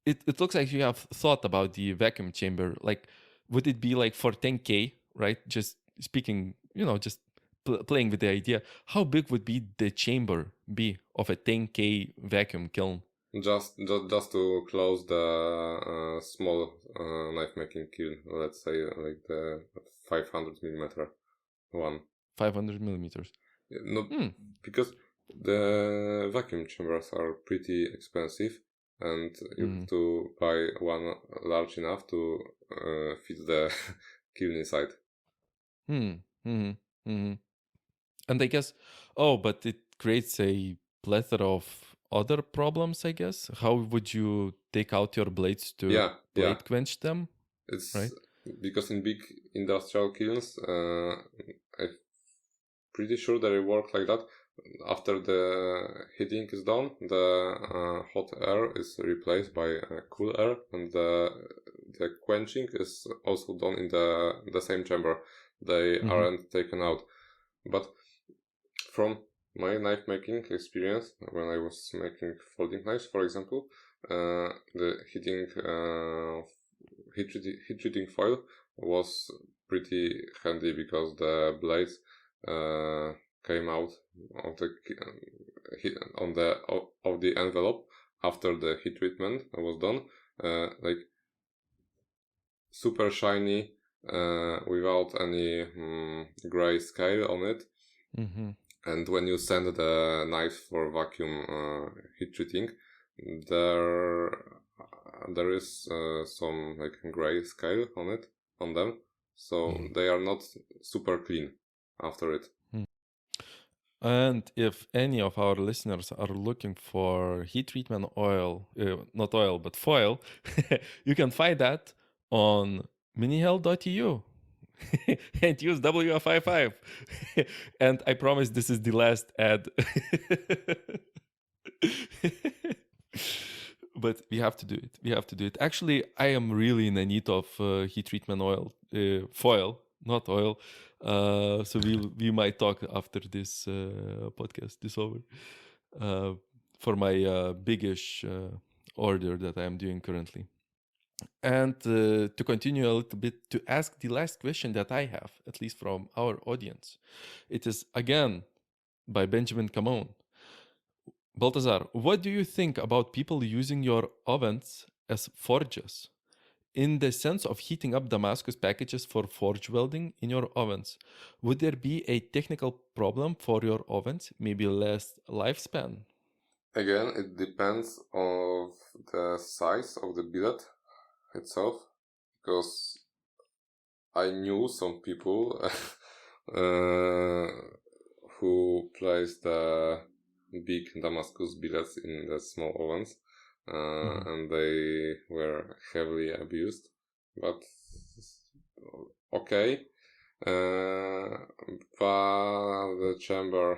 It looks like you have thought about the vacuum chamber. Like, would it be like for 10k? Right. Just speaking, just playing with the idea. How big would be the chamber be of a 10k vacuum kiln? Just to close the small knife making kiln, let's say like the 500 millimeter one. 500 millimeters. No, because the vacuum chambers are pretty expensive, and you have to buy one large enough to fit the kiln inside. And I guess, but it creates a plethora of other problems, I guess. How would you take out your blades to blade quench them? It's right? Because in big industrial kilns, I'm pretty sure that it works like that. After the heating is done, the hot air is replaced by cool air, and the quenching is also done in the same chamber. They aren't taken out. But from my knife making experience, when I was making folding knives, for example, the heat treating foil was pretty handy because the blades came out of the envelope after the heat treatment was done, like super shiny, without any gray scale on it. And when you send the knife for vacuum heat treating, there is some like gray scale on them, so they are not super clean after it. And if any of our listeners are looking for heat treatment oil, not oil, but foil, you can find that on Minihell.eu and use WF55. And I promise this is the last ad. But we have to do it. Actually, I am really in the need of heat treatment oil, foil, not oil. So we might talk after this podcast is over for my biggish order that I am doing currently. And to continue a little bit, to ask the last question that I have, at least from our audience. It is again by Benjamin Camon. Baltazar, what do you think about people using your ovens as forges? In the sense of heating up Damascus packages for forge welding in your ovens, would there be a technical problem for your ovens, maybe less lifespan? Again, it depends on the size of the billet itself, because I knew some people who placed the big Damascus billets in the small ovens, and they were heavily abused. But okay, but the chamber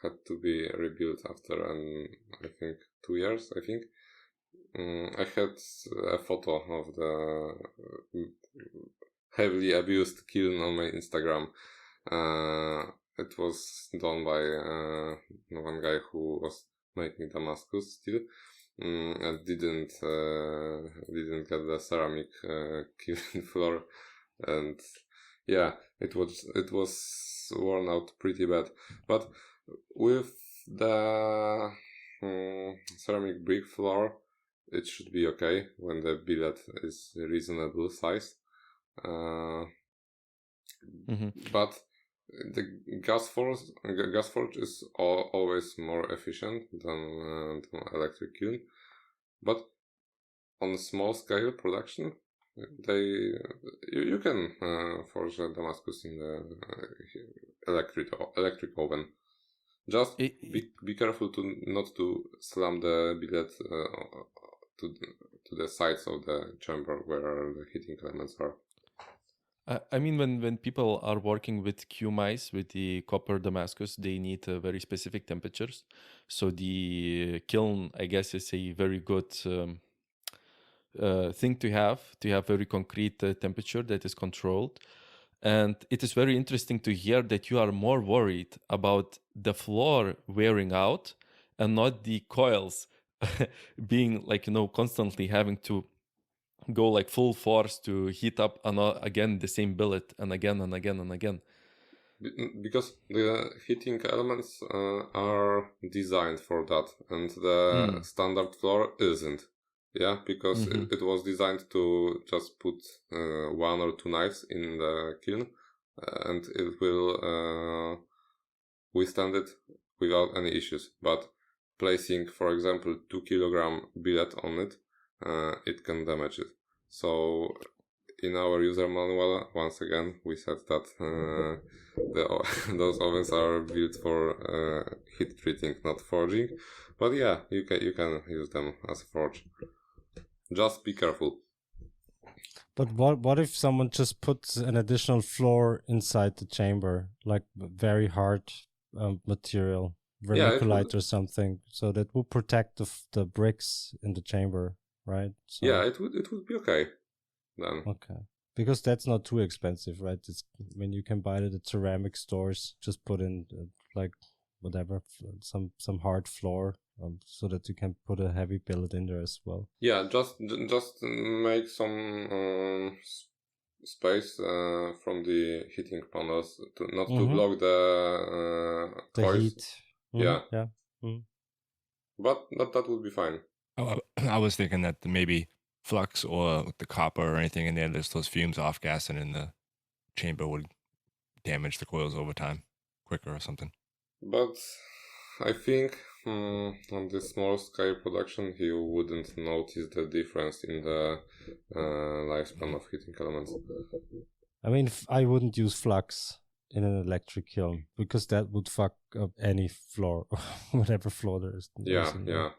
had to be rebuilt after, I think 2 years. I think I had a photo of the heavily abused kiln on my Instagram. It was done by one guy who was making Damascus still, and didn't get the ceramic kiln floor, and yeah, it was worn out pretty bad. But with the ceramic brick floor, it should be okay when the billet is reasonable size. But the gas forge is always more efficient than electric kiln. But on small scale production, you can forge a Damascus in the electric oven. Just be careful not to slam the billet to the sides of the chamber where the heating elements are. I mean, when people are working with QMIs, with the copper Damascus, they need very specific temperatures. So the kiln, I guess, is a very good thing to have very concrete temperature that is controlled. And it is very interesting to hear that you are more worried about the floor wearing out and not the coils being like, constantly having to go like full force to heat up again the same billet and again and again and again. Because the heating elements are designed for that, and the standard floor isn't. Yeah, because it was designed to just put 1 or 2 knives in the kiln, and it will withstand it without any issues. But placing, for example, 2 kilogram billet on it, it can damage it. So in our user manual, once again, we said that those ovens are built for heat treating, not forging. But yeah, you can use them as a forge. Just be careful. But what if someone just puts an additional floor inside the chamber, like very hard material, vermiculite or something, so that will protect the bricks in the chamber, right? So, yeah, it would be okay then. Okay, because that's not too expensive, right? When you can buy it at ceramic stores, just put in like whatever some hard floor. So that you can put a heavy billet in there as well. Yeah, just make some space from the heating panels not to block the coils. Heat. Yeah. But that would be fine. I was thinking that maybe flux or the copper or anything in there, there's those fumes off gassing in the chamber would damage the coils over time quicker or something. But I think on this small scale production, you wouldn't notice the difference in the lifespan of heating elements. I mean, I wouldn't use flux in an electric kiln because that would fuck up any floor, whatever floor there is. Yeah.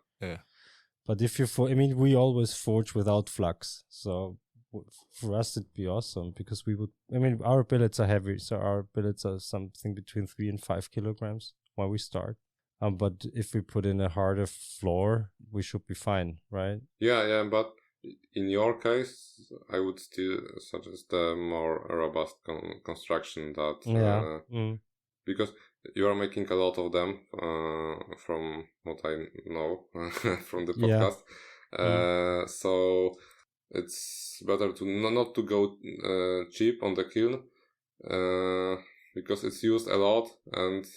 But if we always forge without flux, so for us it'd be awesome because our billets are heavy, so our billets are something between 3 and 5 kilograms when we start. But if we put in a harder floor, we should be fine, right? Yeah, but in your case, I would still suggest a more robust construction that because you are making a lot of them from what I know from the podcast. So it's better to not to go cheap on the kiln because it's used a lot and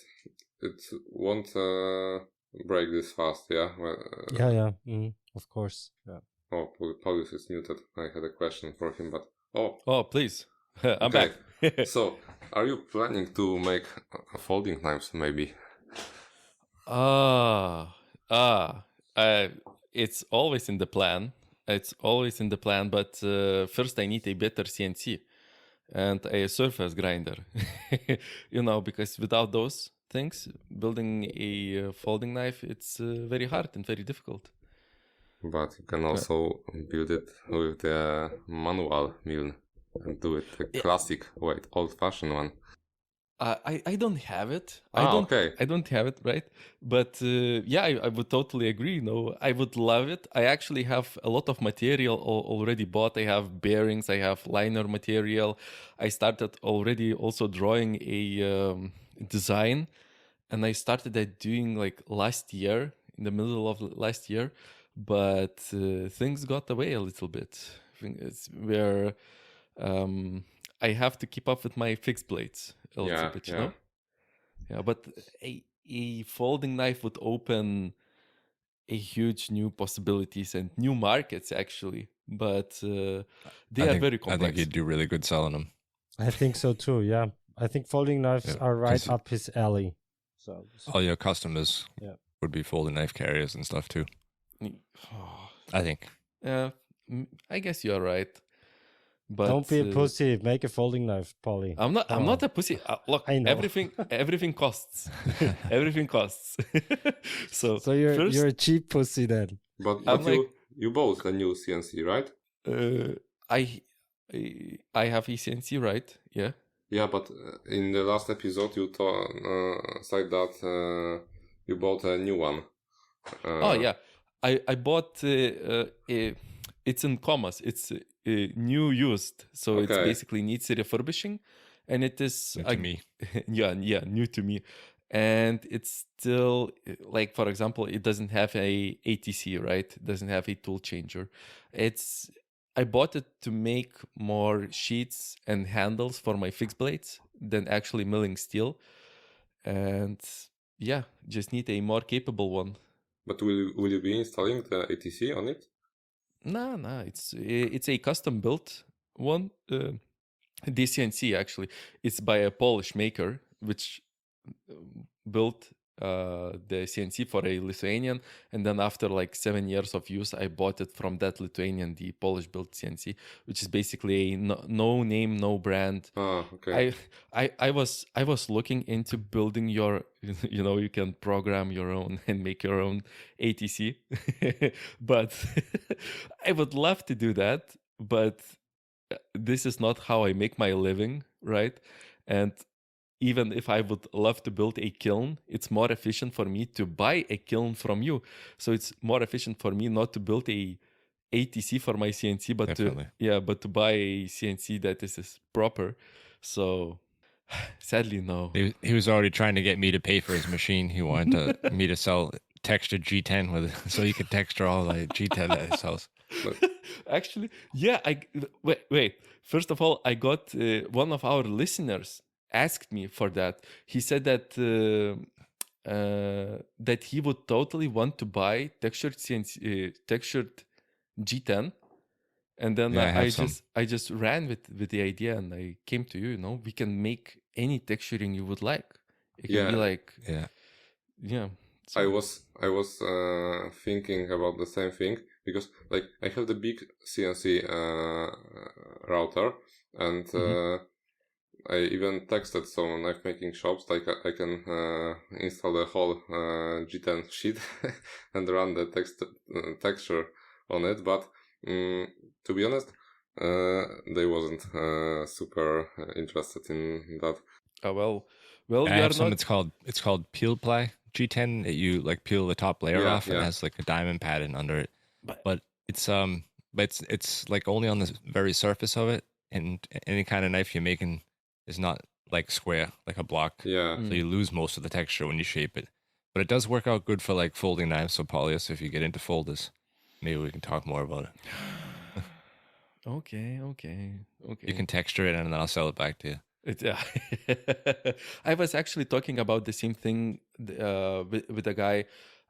it won't break this fast, yeah? Of course, yeah. Oh, Paulus is muted. I had a question for him, but... Oh, please. I'm back. So, are you planning to make folding knives, maybe? It's always in the plan. But first I need a better CNC and a surface grinder. Because without those things, building a folding knife, it's very hard and very difficult. But you can also build it with the manual mill and do it the classic, old-fashioned one. I don't have it. Okay. I don't have it, right? But I would totally agree. I would love it. I actually have a lot of material already bought. I have bearings. I have liner material. I started already also drawing a design, and I started that doing like last year, in the middle of last year. But things got away a little bit. I think it's where I have to keep up with my fixed blades a little bit, you know? Yeah, but a folding knife would open a huge new possibilities and new markets actually, but they I are think, very I think complex. you'd do really good selling them. I think so too. Yeah, I think folding knives Yeah, are right 'cause up his alley. So all your customers Yeah. would be folding knife carriers and stuff too. I think. Yeah, I guess you are right. But don't be a pussy. Make a folding knife, Polly. I'm not. Come I'm not on. a pussy. Look, I know. everything costs. Everything costs. So you're first, you're a cheap pussy then. But I'm you bought a new CNC, right? I have ECNC, right? Yeah. Yeah, but in the last episode you said that you bought a new one. Oh yeah, I bought it's in commas. It's new used, so it Okay. basically needs refurbishing, and it is New to me. yeah, new to me, and it's still like, for example, it doesn't have a ATC, right? It doesn't have a tool changer. I bought it to make more sheets and handles for my fixed blades than actually milling steel, and yeah, just need a more capable one. But will you be installing the ATC on it? No, it's a custom built one. DCNC actually, it's by a Polish maker which built the CNC for a Lithuanian, and then after like 7 years of use, I bought it from that Lithuanian, the Polish built CNC, which is basically a no name, no brand. Ah, okay. I was looking into building your, you can program your own and make your own ATC, but I would love to do that, but this is not how I make my living, right? And even if I would love to build a kiln, it's more efficient for me to buy a kiln from you. So it's more efficient for me not to build a ATC for my CNC, but Definitely. to buy a CNC that is proper. So sadly, no. He was already trying to get me to pay for his machine. He wanted me to sell textured G10 with it, so he could texture all the G10 that he sells. Actually, yeah. Wait. First of all, I got one of our listeners asked me for that. He said that that he would totally want to buy textured G10, and then Yeah, I have I just ran with the idea, and I came to you. We can make any texturing you would like. It can be like Yeah. So. I was thinking about the same thing, because like I have the big CNC router, and I even texted some knife making shops like I can install the whole G10 sheet and run the texture on it, but to be honest, they wasn't super interested in that. Well, I have some. It's called Peel Ply G10. You like peel the top layer off, and it has like a diamond pattern under it. But it's like only on the very surface of it, and any kind of knife you're making is not like square, like a block. Yeah. So you lose most of the texture when you shape it. But it does work out good for like folding knives. So Paulius, if you get into folders, maybe we can talk more about it. Okay. You can texture it, and then I'll sell it back to you. I was actually talking about the same thing with a guy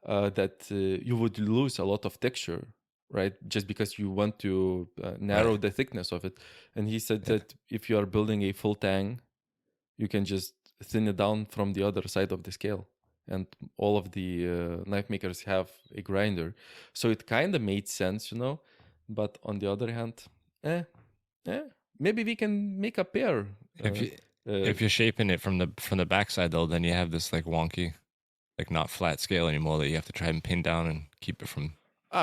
that you would lose a lot of texture, right? Just because you want to narrow the thickness of it. And he said that if you are building a full tang, you can just thin it down from the other side of the scale. And all of the knife makers have a grinder. So it kind of made sense, But on the other hand, maybe we can make a pair. If you're shaping it from the backside though, then you have this like wonky, like not flat scale anymore that you have to try and pin down and keep it from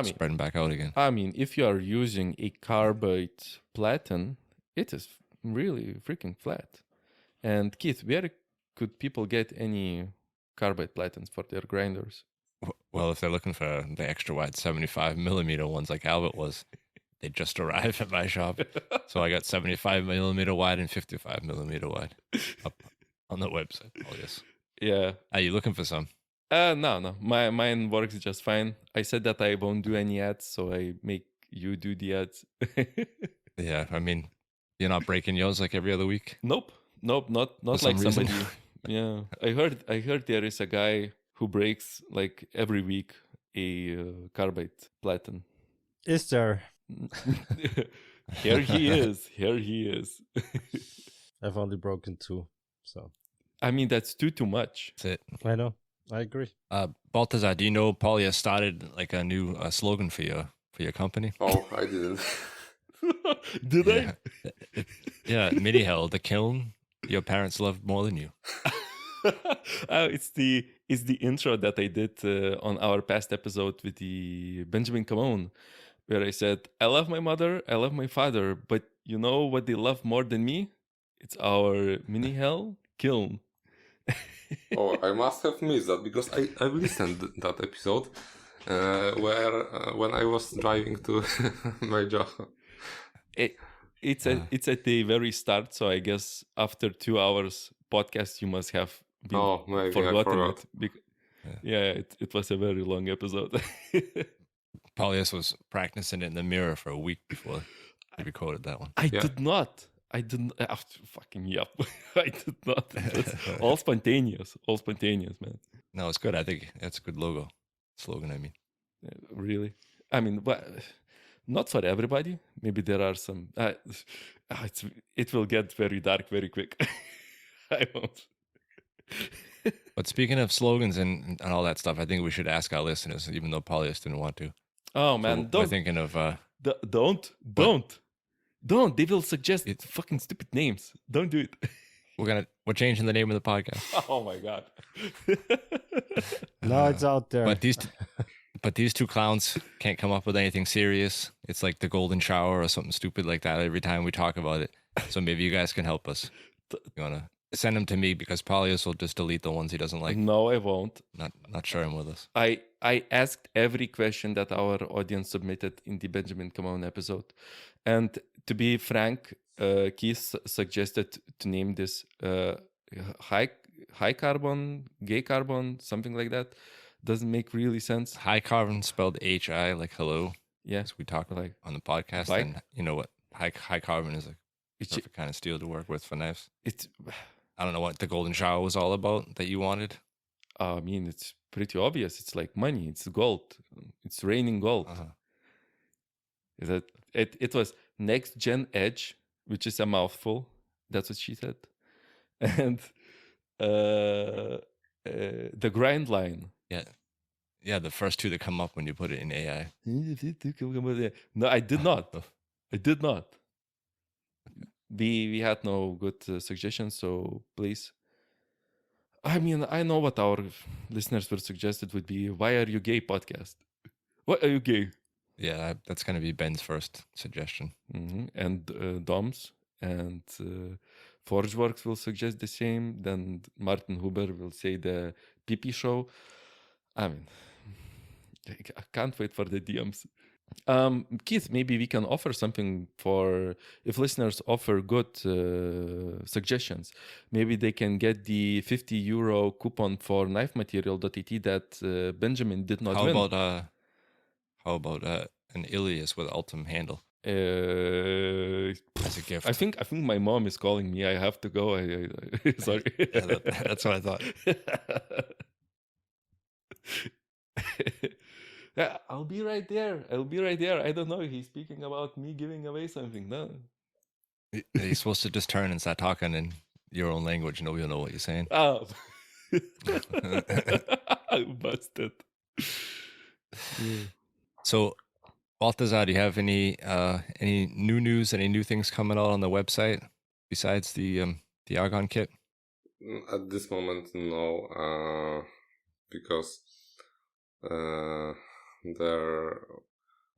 spreading back out again. I mean, if you are using a carbide platen, it is really freaking flat. And Keith, where could people get any carbide platens for their grinders? Well, if they're looking for the extra wide 75mm ones like Albert was, they just arrived at my shop. So I got 75mm wide and 55mm wide up on the website. Oh, yes. Yeah. Are you looking for some? No. Mine works just fine. I said that I won't do any ads, so I make you do the ads. Yeah, I mean, you're not breaking yours like every other week? Nope, not like somebody. Yeah, I heard there is a guy who breaks like every week carbide platen. Is there? Here he is. Here he is. I've only broken 2, so I mean, that's too much. That's it. I know. I agree. Baltazar, do you know Polya started like a new slogan for your company? Oh, I didn't. Did Yeah. Yeah, Minihell, the kiln your parents loved more than you. Oh, it's the intro that I did on our past episode with the Benjamin Camon, where I said, I love my mother, I love my father, but you know what they love more than me? It's our Minihell kiln. Oh, I must have missed that because I've listened that episode where when I was driving to my job. It's at the very start, so I guess after 2 hours podcast, you must have been Oh, maybe I forgotten forgot. it. Yeah, it was a very long episode. Polyus was practicing it in the mirror for a week before he recorded that one. I Yeah. did not. Fucking yep. I did not. It was all spontaneous. All spontaneous, man. No, it's good. I think that's a good slogan. I mean, Really. I mean, but not for everybody. Maybe there are some. It will get very dark very quick. I won't. but speaking of slogans and all that stuff, I think we should ask our listeners, even though Polyus didn't want to. Oh So man, we're don't. thinking of Don't. They will suggest fucking stupid names. Don't do it. we're changing the name of the podcast. Oh my god. No, it's out there. But these two clowns can't come up with anything serious. It's like the golden shower or something stupid like that every time we talk about it. So maybe you guys can help us. You wanna send them to me because Polyus will just delete the ones he doesn't like. No, I won't. Not share them with us. I asked every question that our audience submitted in the Benjamin Camon episode. And to be frank, Keith suggested to name this high carbon, gay carbon, something like that. Doesn't make really sense. High carbon spelled HI, like hello. Yeah. As we talk Like on the podcast. bike. And you know what? High carbon is a It's perfect kind of steel to work with for knives. it's I don't know what the golden shower was all about that you wanted. I mean, it's pretty obvious. It's like money. It's gold. It's raining gold. Is that it was next gen edge, which is a mouthful. That's what she said. And the grind line. Yeah, the first two that come up when you put it in AI. No, I did not. I did not. We had no good suggestions, so please. I mean, I know what our listeners would suggest. It would be, "Why are you gay?" podcast. Why are you gay? Yeah, that's going to be Ben's first suggestion. And Dom's and ForgeWorks will suggest the same. Then Martin Huber will say the PP show. I mean, I can't wait for the DMs. Keith, maybe we can offer something for if listeners offer good suggestions. Maybe they can get the €50 coupon for knifematerial.it that Benjamin did not win. How about an Ilias with Ultim handle as a gift? I think my mom is calling me. I have to go. Sorry. Yeah, that's what I thought. Yeah, I'll be right there. I don't know. He's speaking about me giving away something. No. You're supposed to just turn and start talking in your own language. Nobody will know what you're saying. Oh. Busted. So, Baltazar, do you have any new news, any new things coming out on the website besides the Argon kit? At this moment, no, because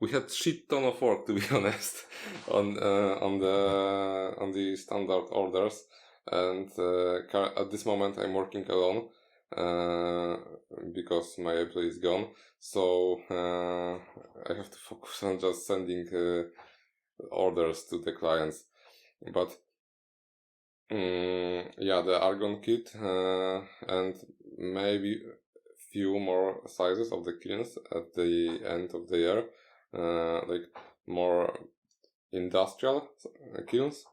we had shit ton of work, to be honest, on the standard orders, and at this moment I'm working alone because my employee is gone, so I have to focus on just sending orders to the clients. But yeah, the Argon kit and maybe few more sizes of the kilns at the end of the year, like more industrial kilns,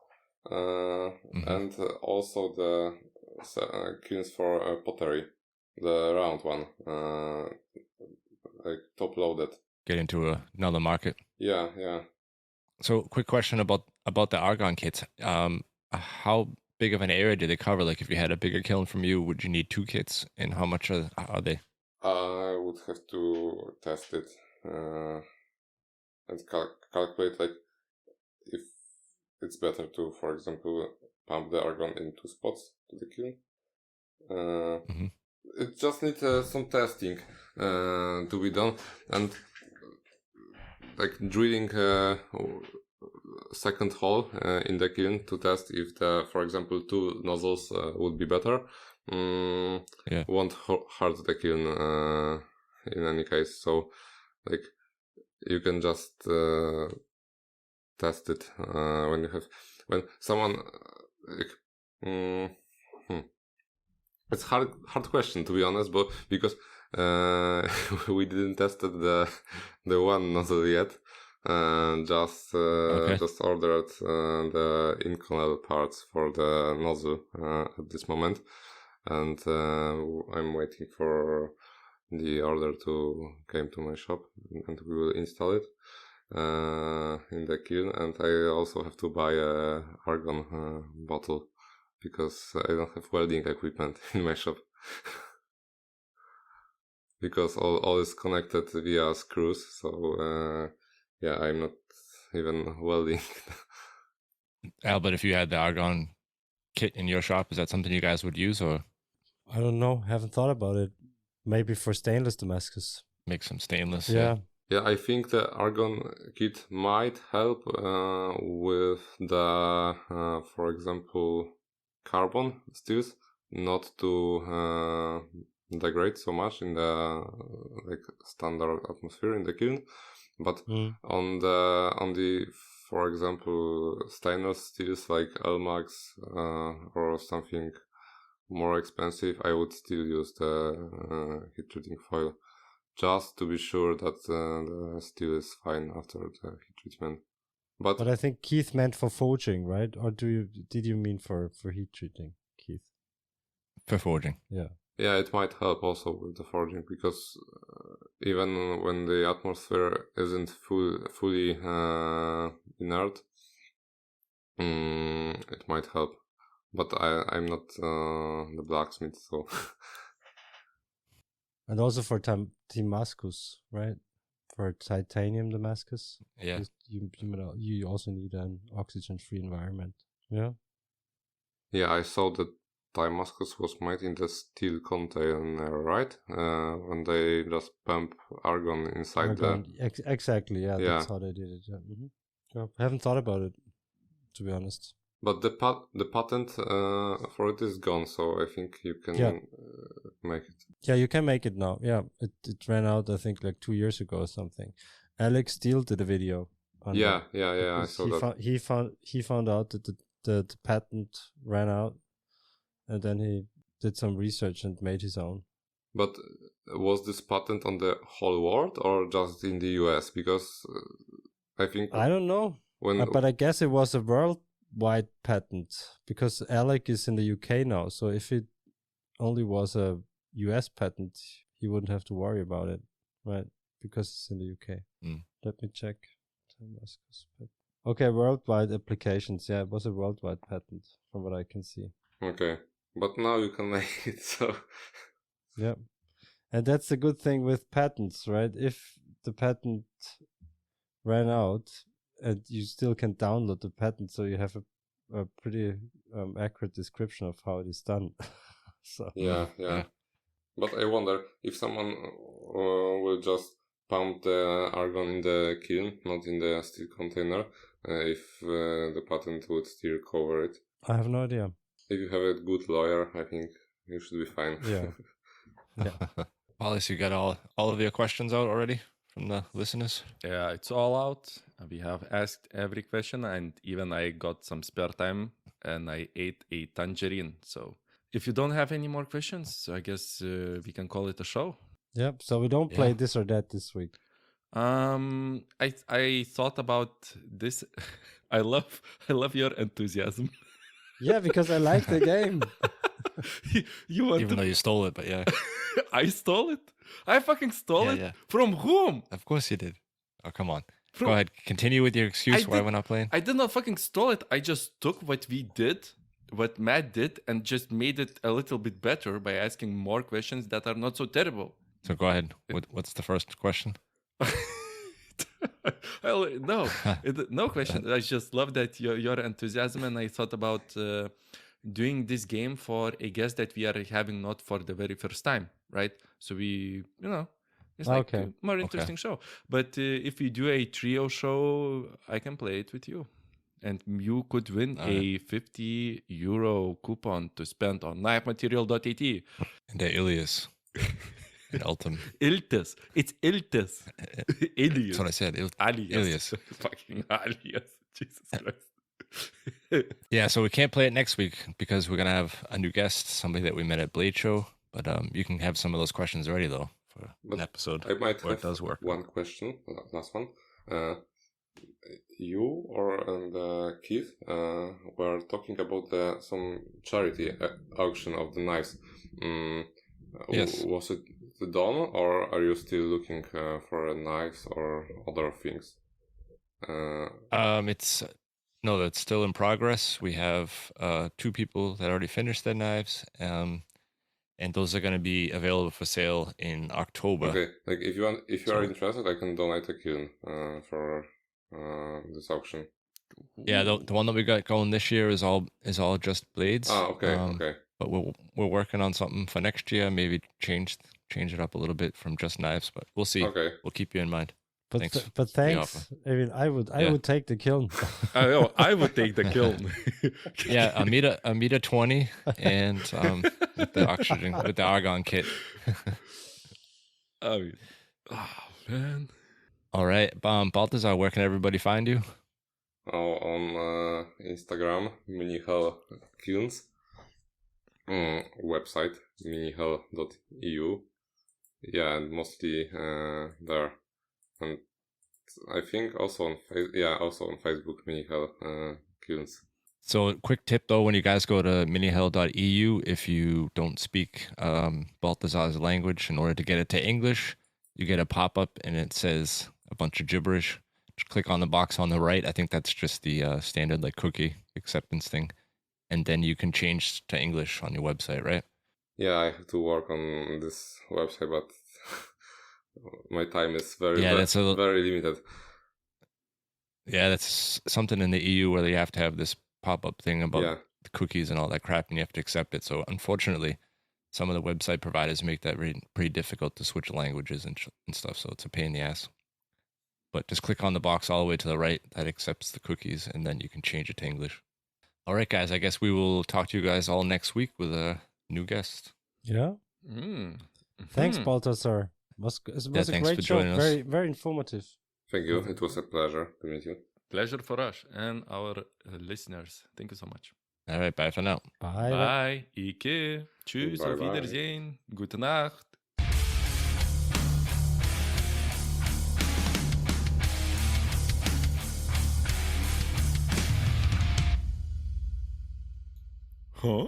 and also the kilns for pottery, the round one, like top loaded. Get into another market. Yeah. So, quick question about the argon kits. How big of an area do they cover? Like, if you had a bigger kiln from you, would you need 2 kits? And how much are they? I would have to test it and calculate like if it's better to, for example, pump the argon in 2 spots to the kiln. It just needs some testing to be done, and like drilling second hole in the kiln to test if the, for example, 2 nozzles would be better. Won't hurt the kiln in any case. So like you can just test it when someone like it's hard question, to be honest, but because we didn't tested the one nozzle yet. Just ordered the in-canal parts for the nozzle at this moment, and I'm waiting for the order to come to my shop, and we will install it in the kiln. And I also have to buy a argon bottle because I don't have welding equipment in my shop. Because all is connected via screws, so yeah, I'm not even welding. Albert, if you had the argon kit in your shop, is that something you guys would use, or I don't know. Haven't thought about it. Maybe for stainless Damascus. make some stainless? Yeah. Yeah, I think the argon kit might help with the, for example, carbon steels not to degrade so much in the like standard atmosphere in the kiln, but on the for example stainless steels like Elmax or something more expensive, I would still use the heat treating foil just to be sure that the steel is fine after the heat treatment. But I think Keith meant for forging, right? Or did you mean for heat treating, Keith? For forging. Yeah. Yeah, it might help also with the forging, because even when the atmosphere isn't fully inert, it might help. But I'm not the blacksmith, so. And also for Damascus, right? For titanium Damascus. Yeah. You also need an oxygen-free environment. Yeah. Yeah, I saw that Damascus was made in the steel container, right? When they just pump argon inside exactly, yeah, that's how they did it. Yeah. I haven't thought about it, to be honest. But the patent for it is gone, so I think you can make it. Yeah, you can make it now. Yeah, it ran out, I think, like 2 years ago or something. Alex Steele did a video on Yeah, I saw that. He found out that the patent ran out, and then he did some research and made his own. But was this patent on the whole world or just in the US? Because I think I don't know. But I guess it was a worldwide patent, because Alec is in the UK now. So if it only was a US patent, he wouldn't have to worry about it, right? Because it's in the UK. Let me check. Okay, worldwide applications. Yeah, it was a worldwide patent from what I can see. Okay, but now you can make it, so. Yeah. And that's the good thing with patents, right? If the patent ran out, and you still can download the patent, so you have a pretty accurate description of how it is done. So Yeah. But I wonder if someone will just pump the argon in the kiln, not in the steel container, if the patent would still cover it. I have no idea. If you have a good lawyer, I think you should be fine. Yeah. Wallace, you got all of your questions out already from the listeners? Yeah, it's all out. We have asked every question, and even I got some spare time, and I ate a tangerine. So if you don't have any more questions, I guess we can call it a show. Yep. So we don't play this or that this week. I thought about this. I love your enthusiasm. Yeah, because I like the game. You want Even though you stole it, but yeah. I stole it? I fucking stole Yeah, it? yeah. From whom? Of course you did. Oh, come on. From- Go ahead. Continue with your excuse why did- we're not playing. I did not fucking stole it. I just took what we did, what Matt did, and just made it a little bit better by asking more questions that are not so terrible. So go ahead. What's the first question? No question. I just love that your enthusiasm, and I thought about doing this game for a guest that we are having not for the very first time, right? So it's like Okay. a more interesting show. But if we do a trio show, I can play it with you. And you could win a €50 coupon to spend on knifematerial.at. And the Ilias. And Ultim. Iltis. It's Iltis. Ilias. That's what I said. Alias. Ilias. Fucking alias. Jesus Christ. Yeah, so we can't play it next week because we're going to have a new guest, somebody that we met at Blade Show. But you can have some of those questions ready, though, for an episode I might where have it does work. one question, last one. You and Keith were talking about some charity auction of the knives. Yes. Was it done, or are you still looking for knives or other things? It's still in progress. We have 2 people that already finished their knives, and those are going to be available for sale in October. Okay, like if you are interested, I can donate a kiln for this auction. Yeah, the one that we got going this year is all just blades. Okay, okay. But we're working on something for next year. Maybe change it up a little bit from just knives, but we'll see. Okay. We'll keep you in mind. But Thanks but for the thanks. offer. I mean, I would take the kiln. I would take the kiln. Yeah, a meter 20, and with the oxygen, with the argon kit. I mean, man. All right, Baltazar, where can everybody find you? On Instagram, Minihell kilns. Website, Minihell.eu. Yeah, and mostly there. And I think also on Facebook, Minihell kilns. So, quick tip though, when you guys go to Minihell.eu, if you don't speak Baltazar's language, in order to get it to English, you get a pop-up and it says a bunch of gibberish. Just click on the box on the right. I think that's just the standard like cookie acceptance thing. And then you can change to English on your website, right? Yeah, I have to work on this website, but my time is very limited. Yeah, that's something in the EU where you have to have this pop-up thing about the cookies and all that crap, and you have to accept it. So unfortunately, some of the website providers make that pretty difficult to switch languages and stuff. So it's a pain in the ass. But just click on the box all the way to the right that accepts the cookies, and then you can change it to English. All right, guys. I guess we will talk to you guys all next week with a new guest. Yeah. Thanks, Baltazar. It was a thanks great for show. joining us. Very, very informative. Thank you. It was a pleasure to meet you. Pleasure for us and our listeners. Thank you so much. All right, bye for now. Bye. Bye. Ike. Tschüss. Bye, Auf bye. Wiedersehen. Gute Nacht. Huh?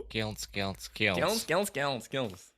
Skills. Skills.